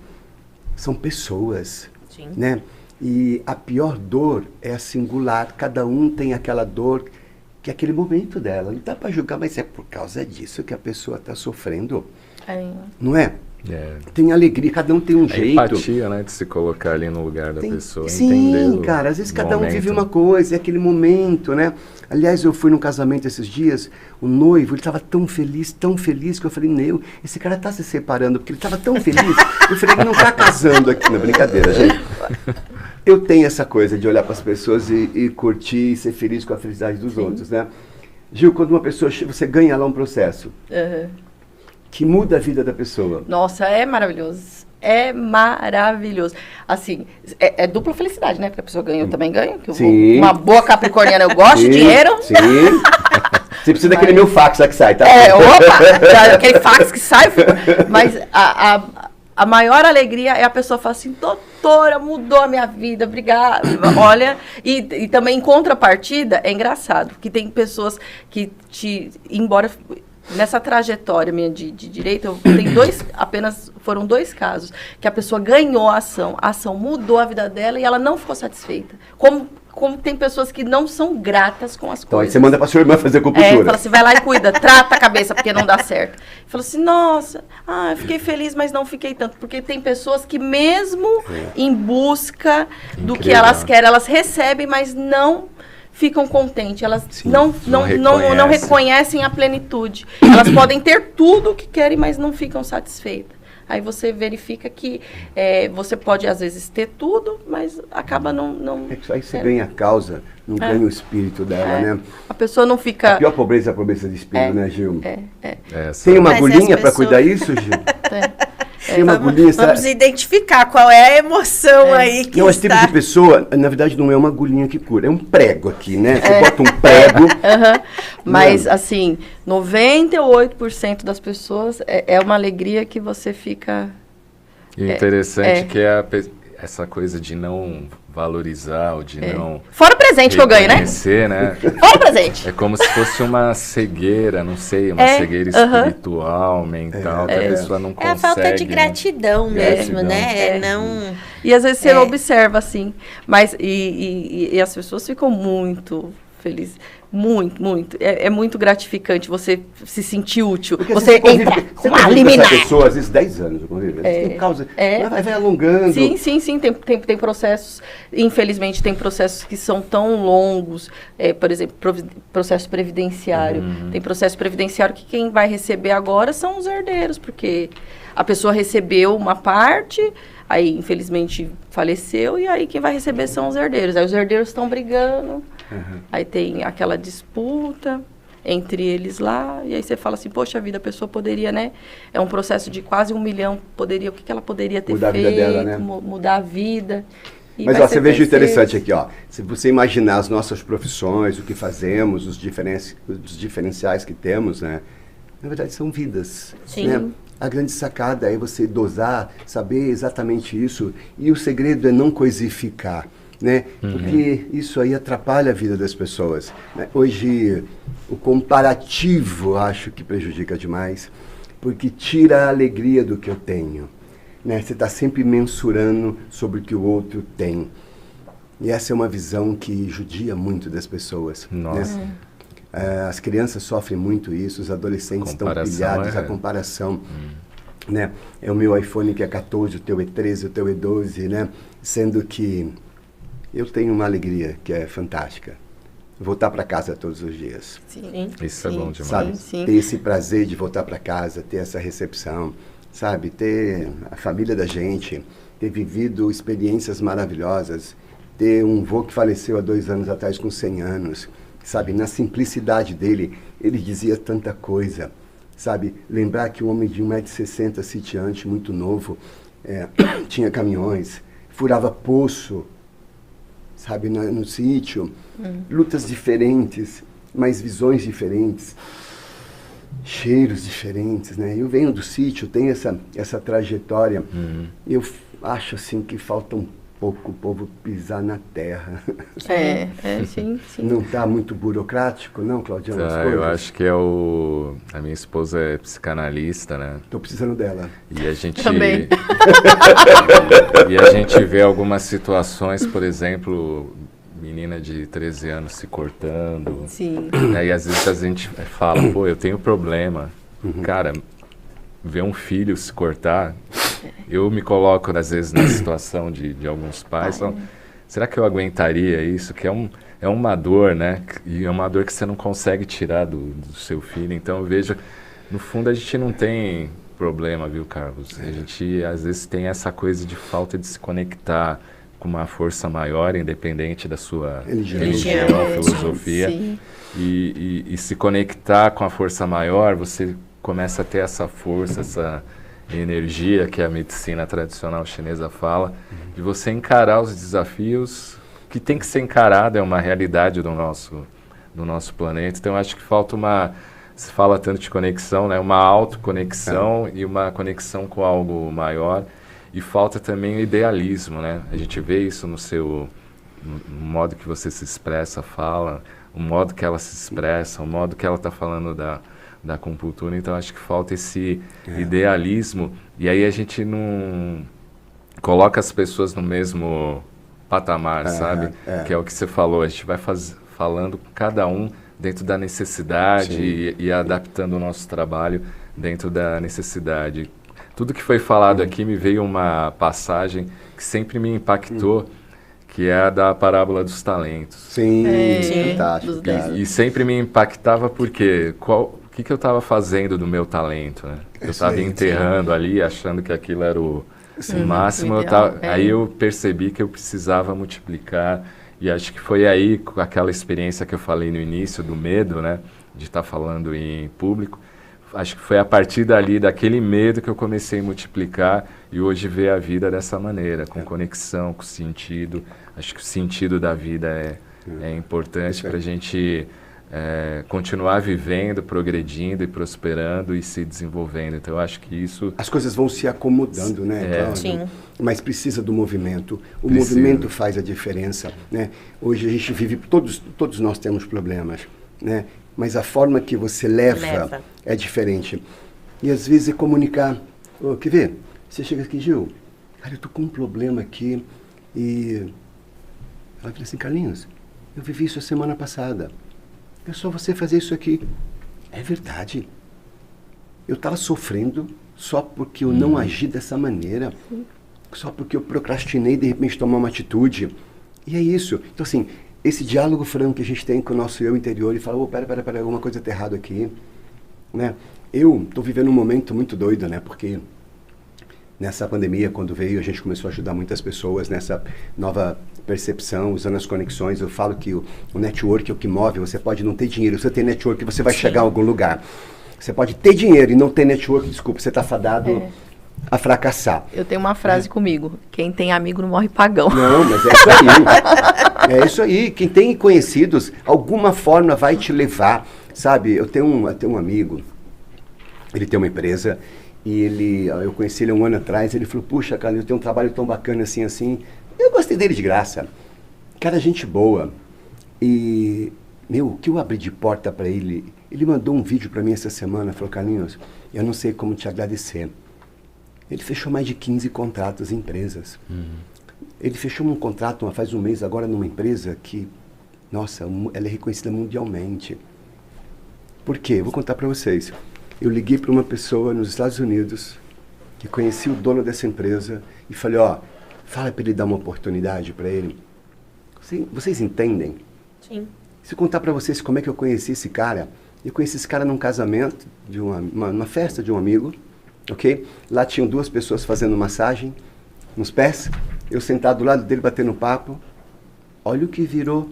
são pessoas, né? E a pior dor é a singular. Cada um tem aquela dor que é aquele momento dela. Não dá para julgar, mas é por causa disso que a pessoa está sofrendo. Não é? Tem alegria, cada um tem um jeito. Empatia, né? De se colocar ali no lugar da pessoa. Sim, cara, às vezes cada um vive uma coisa, é aquele momento, né? Aliás, eu fui num casamento esses dias, o noivo, ele estava tão feliz, que eu falei, esse cara tá se separando, porque ele estava tão feliz. Eu falei, ele não tá casando aqui, não, brincadeira, gente. Eu tenho essa coisa de olhar para as pessoas e curtir e ser feliz com a felicidade dos outros, né? Gil, quando uma pessoa, você ganha lá um processo. Que muda a vida da pessoa. Nossa, é maravilhoso. É maravilhoso. Assim, é dupla felicidade, né? Porque a pessoa ganha, eu também ganho. Uma boa capricorniana, eu gosto de dinheiro. Sim. Você precisa daquele meu fax lá que sai, tá? Aquele fax que sai. Mas a maior alegria é a pessoa falar assim, doutora, mudou a minha vida, obrigada. Olha, e também em contrapartida, é engraçado, que tem pessoas que embora... Nessa trajetória minha de direito, foram 2 casos, que a pessoa ganhou a ação mudou a vida dela e ela não ficou satisfeita. Como tem pessoas que não são gratas com as coisas. Então aí você manda pra sua irmã fazer acupuntura. Fala assim, vai lá e cuida, trata a cabeça, porque não dá certo. Fala assim, nossa, eu fiquei feliz, mas não fiquei tanto. Porque tem pessoas que mesmo em busca do que elas querem, elas recebem, mas não ficam contentes, elas não reconhecem a plenitude. Elas podem ter tudo o que querem, mas não ficam satisfeitas. Aí você verifica que você pode, às vezes, ter tudo, mas acaba não... Aí você ganha a causa, não ganha o espírito dela, né? A pessoa não fica... A pior pobreza é a pobreza de espírito, né, Gil? Tem uma agulhinha para cuidar isso, Gil? Tem uma agulhinha, vamos identificar qual é a emoção aí que esse tipo de pessoa, na verdade, não é uma agulhinha que cura, é um prego aqui, né? Você bota um prego... Mas, assim, 98% das pessoas é uma alegria que você fica... E o interessante que é essa coisa de não valorizar ou de não Fora o presente que eu ganho, né? reconhecer, né? Fora o presente. É como se fosse uma cegueira, não sei, uma cegueira espiritual, mental, que a pessoa não É consegue. a falta de gratidão mesmo, Gratidão. né? Não... E às vezes você observa assim, mas e as pessoas ficam muito felizes. Muito, muito. É muito gratificante você se sentir útil. Porque você entra com uma liminar. essa pessoa, às vezes 10 anos, eu convivo. Tem causa, vai alongando. Sim. Tem processos, infelizmente, tem processos que são tão longos. Por exemplo, processo previdenciário. Tem processo previdenciário que quem vai receber agora são os herdeiros, porque a pessoa recebeu uma parte, aí, infelizmente, faleceu, e aí quem vai receber são os herdeiros. Aí os herdeiros estão brigando, aí tem aquela disputa entre eles lá, e aí você fala assim, poxa vida, a pessoa poderia, né? É um processo de quase 1 milhão, o que ela poderia ter mudar feito, a vida dela, né? Mudar a vida. Mas ó, você veja interessante aqui, ó. Se você imaginar as nossas profissões, o que fazemos, os diferenciais que temos, né? Na verdade, são vidas. Sim. Né? A grande sacada é você dosar, saber exatamente isso. E o segredo é não coisificar, né? Porque isso aí atrapalha a vida das pessoas, né? Hoje, o comparativo acho que prejudica demais, porque tira a alegria do que eu tenho, né? Você está sempre mensurando sobre o que o outro tem. E essa é uma visão que judia muito das pessoas. Nossa. Né? As crianças sofrem muito isso, os adolescentes estão pilhados, a comparação. Né? É o meu iPhone que é 14, o teu é 13, o teu é 12, né? Sendo que eu tenho uma alegria que é fantástica. Voltar para casa todos os dias. Sim. Isso é bom demais. Sabe? Sim. Ter esse prazer de voltar para casa, ter essa recepção, sabe? Ter a família da gente, ter vivido experiências maravilhosas, ter um vô que faleceu há 2 anos atrás com 100 anos, sabe? Na simplicidade dele, ele dizia tanta coisa, sabe? Lembrar que um homem de 1,60 m, sitiante, muito novo, tinha caminhões, furava poço, sabe? No sítio, lutas diferentes, mas visões diferentes, cheiros diferentes, né? Eu venho do sítio, tenho essa trajetória. Eu acho assim que falta um pouco o povo pisar na terra. Sim. Não está muito burocrático, não, Claudiano? Tá, eu acho que a minha esposa é psicanalista, né? Estou precisando dela. E a gente Também. E a gente vê algumas situações, por exemplo, menina de 13 anos se cortando. Sim. E às vezes a gente fala, pô, eu tenho problema. Cara, ver um filho se cortar, eu me coloco às vezes na situação de alguns pais, falam, será que eu aguentaria isso? Que é uma dor, né? E é uma dor que você não consegue tirar do seu filho. Então eu vejo, no fundo a gente não tem problema, viu, Carlos? A gente às vezes tem essa coisa de falta de se conectar com uma força maior, independente da sua religião, filosofia. Sim. E se conectar com a força maior, você começa a ter essa força, essa energia que a medicina tradicional chinesa fala, de você encarar os desafios que tem que ser encarado, é uma realidade do nosso planeta. Então, acho que falta se fala tanto de conexão, né? Uma autoconexão e uma conexão com algo maior. E falta também o idealismo, né? A gente vê isso no modo que você se expressa, fala, o modo que ela se expressa, o modo que ela está falando da acupuntura. Então, acho que falta esse idealismo. E aí a gente não coloca as pessoas no mesmo patamar, sabe? Que é o que você falou. A gente vai falando com cada um dentro da necessidade e adaptando o nosso trabalho dentro da necessidade. Tudo que foi falado aqui me veio uma passagem que sempre me impactou, que é a da parábola dos talentos. Sim, fantástico. E sempre me impactava porque o que eu estava fazendo do meu talento, né? Eu estava enterrando ali, achando que aquilo era o máximo. Aí eu percebi que eu precisava multiplicar. E acho que foi aí, com aquela experiência que eu falei no início, do medo, né? De estar falando em público. Acho que foi a partir dali, daquele medo, que eu comecei a multiplicar e hoje ver a vida dessa maneira, com conexão, com sentido. Acho que o sentido da vida é importante para a gente continuar vivendo, progredindo e prosperando e se desenvolvendo. Então, eu acho que isso... As coisas vão se acomodando, né? Cláudio? Sim. Mas precisa do movimento. O Precisa. movimento faz a diferença, né? Hoje a gente vive... Todos nós temos problemas, né? Mas a forma que você leva é diferente. E às vezes é comunicar. Oh, quer ver? Você chega aqui, Gil, cara, eu tô com um problema aqui e... Ela fala assim, Carlinhos, eu vivi isso a semana passada. É só você fazer isso aqui. É verdade. Eu estava sofrendo só porque eu não agi dessa maneira. Só porque eu procrastinei de repente tomar uma atitude. E é isso. Então assim, esse diálogo franco que a gente tem com o nosso eu interior e fala, oh, pera, alguma coisa está errada aqui. Né? Eu estou vivendo um momento muito doido, né? Porque nessa pandemia, quando veio, a gente começou a ajudar muitas pessoas nessa nova percepção, usando as conexões. Eu falo que o network é o que move. Você pode não ter dinheiro, você tem network, você vai chegar a algum lugar. Você pode ter dinheiro e não ter network, desculpa, você está fadado a fracassar. Eu tenho uma frase comigo, quem tem amigo não morre pagão. Não, mas é isso aí. É isso aí. Quem tem conhecidos, alguma forma vai te levar, sabe? Eu tenho um amigo, ele tem uma empresa e eu conheci ele 1 ano atrás, ele falou, puxa, cara, eu tenho um trabalho tão bacana assim. Eu gostei dele de graça. Cara, gente boa. E, o que eu abri de porta para ele, ele mandou um vídeo para mim essa semana, falou, Carlinhos, eu não sei como te agradecer. Ele fechou mais de 15 contratos em empresas. Ele fechou um contrato faz um mês agora numa empresa que, nossa, ela é reconhecida mundialmente. Por quê? Eu vou contar para vocês. Eu liguei para uma pessoa nos Estados Unidos que conhecia o dono dessa empresa e falei, fala para ele dar uma oportunidade para ele. Vocês entendem? Sim. Se eu contar para vocês como é que eu conheci esse cara, eu conheci esse cara num casamento, de uma festa de um amigo, ok? Lá tinham 2 pessoas fazendo massagem nos pés, eu sentado do lado dele batendo papo. Olha o que virou.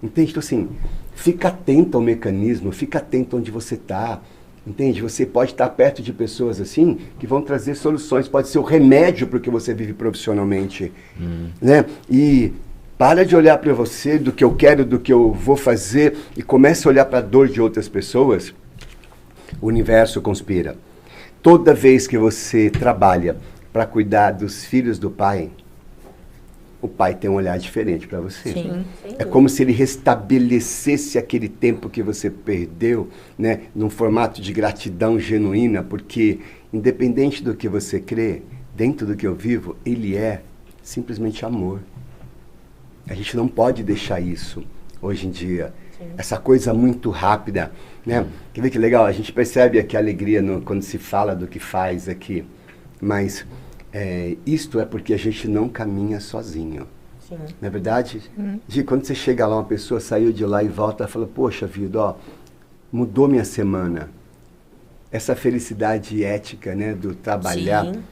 Entende? Então assim, fica atento ao mecanismo, fica atento onde você está. Entende? Você pode estar perto de pessoas assim que vão trazer soluções, pode ser o remédio para o que você vive profissionalmente, né? E para de olhar para você, do que eu quero, do que eu vou fazer e comece a olhar para a dor de outras pessoas. O universo conspira. Toda vez que você trabalha para cuidar dos filhos do pai, o pai tem um olhar diferente para você. Sim. É como se ele restabelecesse aquele tempo que você perdeu, né, num formato de gratidão genuína, porque, independente do que você crê, dentro do que eu vivo, ele é simplesmente amor. A gente não pode deixar isso hoje em dia. Sim. Essa coisa muito rápida, né? Quer ver que legal? A gente percebe aqui a alegria quando se fala do que faz aqui, mas... isto é porque a gente não caminha sozinho. Sim. Não é verdade? Quando você chega lá, uma pessoa saiu de lá e volta e fala, poxa vida, mudou minha semana. Essa felicidade ética, né, do trabalhar. Sim.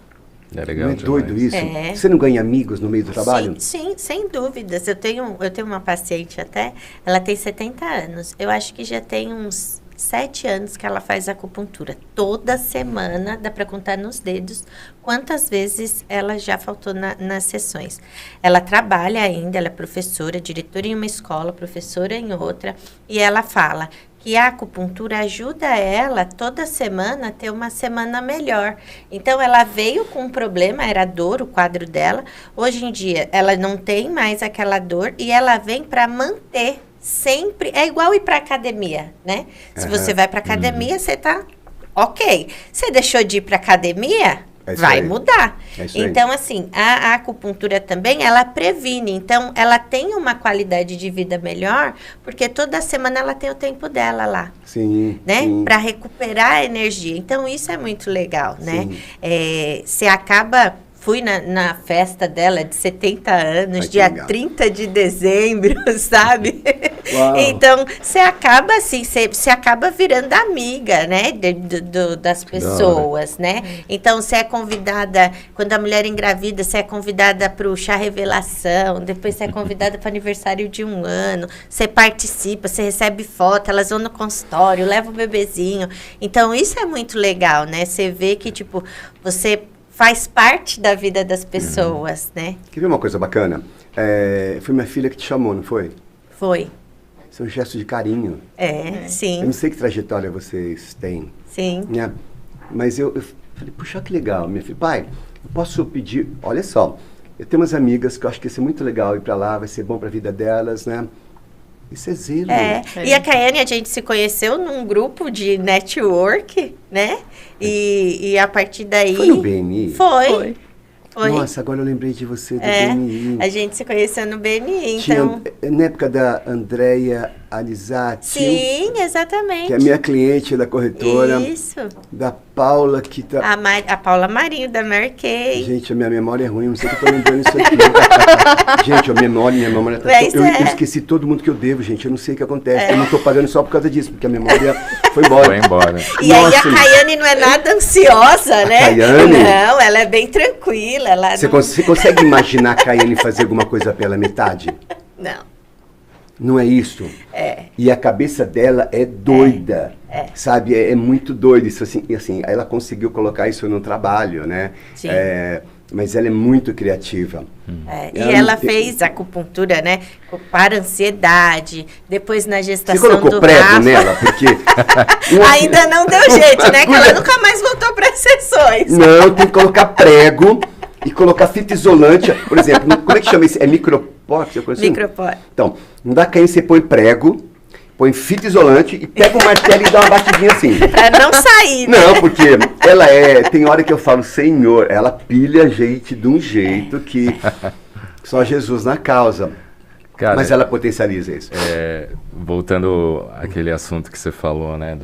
É legal. Não é doido demais. isso? Você não ganha amigos no meio do trabalho? Sim, sem dúvidas. Eu tenho uma paciente até, ela tem 70 anos. Eu acho que já tem uns 7 anos que ela faz acupuntura. Toda semana, dá para contar nos dedos quantas vezes ela já faltou nas sessões. Ela trabalha ainda, ela é professora, diretora em uma escola, professora em outra, e ela fala que a acupuntura ajuda ela toda semana a ter uma semana melhor. Então, ela veio com um problema, era dor, o quadro dela. Hoje em dia, ela não tem mais aquela dor e ela vem para manter sempre. É igual ir para academia, né? Se você vai para academia, você tá ok. Você deixou de ir para academia, vai mudar. Então, assim, a acupuntura também, ela previne. Então, ela tem uma qualidade de vida melhor, porque toda semana ela tem o tempo dela lá. Sim. Né? Para recuperar a energia. Então, isso é muito legal, né? Você acaba... Fui na festa dela de 70 anos, dia 30 de dezembro, sabe? Uau. Então, você acaba assim, você acaba virando amiga, né? Das pessoas, né? Então, você é convidada, quando a mulher engravida, você é convidada para o chá revelação, depois você é convidada para o aniversário de 1 ano, você participa, você recebe foto, elas vão no consultório, leva o bebezinho. Então, isso é muito legal, né? Você vê que, tipo, você... faz parte da vida das pessoas, né? Quer ver uma coisa bacana? Foi minha filha que te chamou, não foi? Foi. Isso é um gesto de carinho. Eu Sim, não sei que trajetória vocês têm, sim. né? Mas eu falei, puxa, que legal. Minha filha, pai, eu posso pedir... Olha só, eu tenho umas amigas que eu acho que ia ser muito legal ir para lá, vai ser bom para a vida delas, né? Isso é zelo. E a Caiane, a gente se conheceu num grupo de network, né? E a partir daí... Foi no BNI? Foi. Nossa, agora eu lembrei de você do BNI. A gente se conheceu no BNI, Tinha, então... na época da Andréia Alizati. Sim, exatamente. Que é minha cliente da corretora. Isso. Da Paula, que tá... A Paula Marinho, da Mary Kay. Gente, a minha memória é ruim, não sei que eu tô lembrando isso aqui. Gente, minha memória tá... Eu esqueci todo mundo que eu devo, gente, eu não sei o que acontece. Eu não tô pagando só por causa disso, porque a memória foi embora. Foi embora. E aí a Caiane não é nada ansiosa, né? Caiane? Não, ela é bem tranquila. Você consegue imaginar a Caiane fazer alguma coisa pela metade? Não. Não é isso? E a cabeça dela é doida, sabe? É muito doida. Isso assim, e assim, ela conseguiu colocar isso no trabalho, né? Sim. Mas ela é muito criativa. E ela fez acupuntura, né? Para ansiedade, depois na gestação Você colocou do prego Rafa. nela? Porque... Ainda não deu jeito, né? Que ela nunca mais voltou para as sessões. Não, tem que colocar prego e colocar fita isolante. Por exemplo, como é que chama isso? É micropórte? Assim? Micropórte. Então, não dá cair, você põe prego, põe fita isolante e pega o martelo e dá uma batidinha assim. Pra não sair, né? Não, porque ela tem hora que eu falo, Senhor, ela pilha a gente de um jeito que só Jesus na causa. Cara, mas ela potencializa isso. Voltando àquele assunto que você falou, né,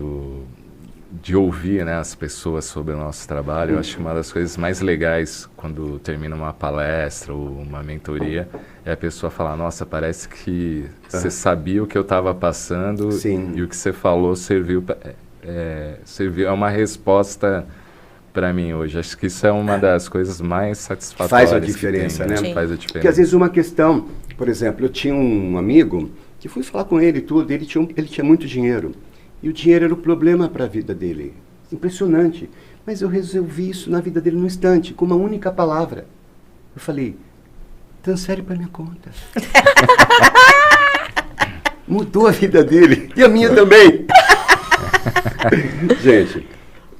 de ouvir, né, as pessoas sobre o nosso trabalho, eu acho que uma das coisas mais legais quando termina uma palestra ou uma mentoria é a pessoa falar, nossa, parece que você sabia o que eu estava passando. Sim. E o que você falou serviu, é uma resposta para mim hoje. Acho que isso é uma das coisas mais satisfatórias. Faz a diferença, né? Faz a diferença. Porque às vezes uma questão, por exemplo, eu tinha um amigo que fui falar com ele e tudo, ele tinha muito dinheiro. E o dinheiro era o problema para a vida dele. Impressionante. Mas eu resolvi isso na vida dele num instante, com uma única palavra. Eu falei, transfere para minha conta. Mudou a vida dele. E a minha também. Gente,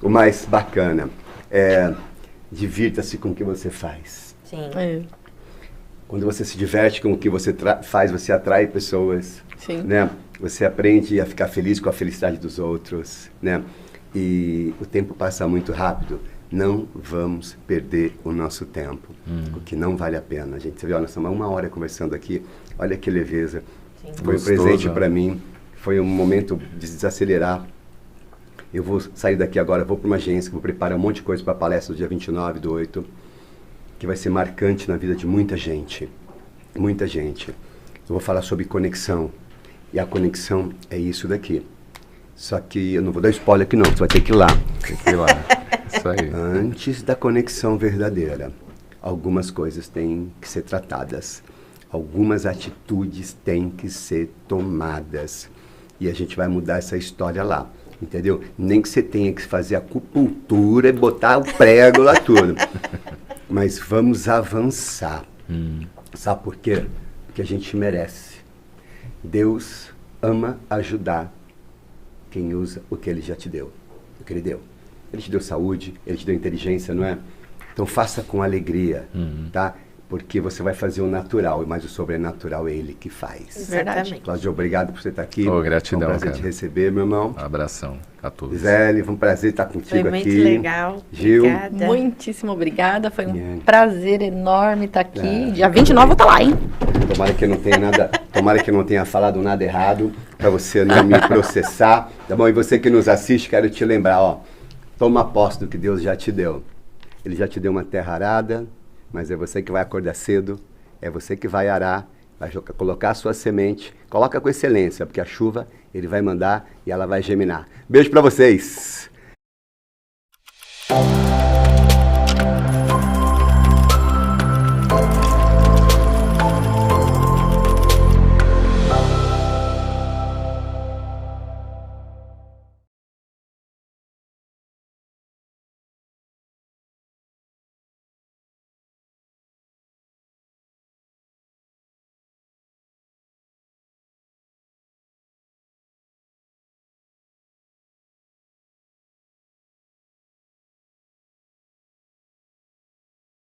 o mais bacana é divirta-se com o que você faz. Sim. Quando você se diverte com o que você faz, você atrai pessoas. Sim. Né? Você aprende a ficar feliz com a felicidade dos outros, né? E o tempo passa muito rápido. Não vamos perder o nosso tempo, porque não vale a pena. Gente, você viu, nós estamos 1 hora conversando aqui. Olha que leveza. Sim. Foi um presente para mim. Foi um momento de desacelerar. Eu vou sair daqui agora, vou para uma agência, vou preparar um monte de coisa para a palestra do dia 29/8, que vai ser marcante na vida de muita gente. Muita gente. Eu vou falar sobre conexão. E a conexão é isso daqui. Só que eu não vou dar spoiler aqui não, você vai ter que ir lá. Tem que ir lá. Isso aí. Antes da conexão verdadeira, algumas coisas têm que ser tratadas. Algumas atitudes têm que ser tomadas. E a gente vai mudar essa história lá. Entendeu? Nem que você tenha que fazer acupuntura e botar o prego lá tudo. Mas vamos avançar. Sabe por quê? Porque a gente merece. Deus ama ajudar quem usa o que Ele já te deu, o que Ele deu. Ele te deu saúde, Ele te deu inteligência, não é? Então faça com alegria, tá? Porque você vai fazer o natural, mas o sobrenatural é Ele que faz. Exatamente. Cláudio, obrigado por você estar aqui. Gratidão, Foi um prazer cara. te receber, meu irmão. Abração a todos. Gisele, foi um prazer estar contigo Foi muito aqui. legal. Gil. Obrigada. Muitíssimo obrigada. Foi um Yeah. prazer enorme estar aqui. Dia 29 eu vou estar lá, hein? Tomara que eu não tenha nada, tomara que eu não tenha falado nada errado, para você não me processar, tá bom? E você que nos assiste, quero te lembrar, ó, toma posse do que Deus já te deu. Ele já te deu uma terra arada, mas é você que vai acordar cedo, é você que vai arar, vai colocar a sua semente, coloca com excelência, porque a chuva Ele vai mandar e ela vai germinar. Beijo para vocês!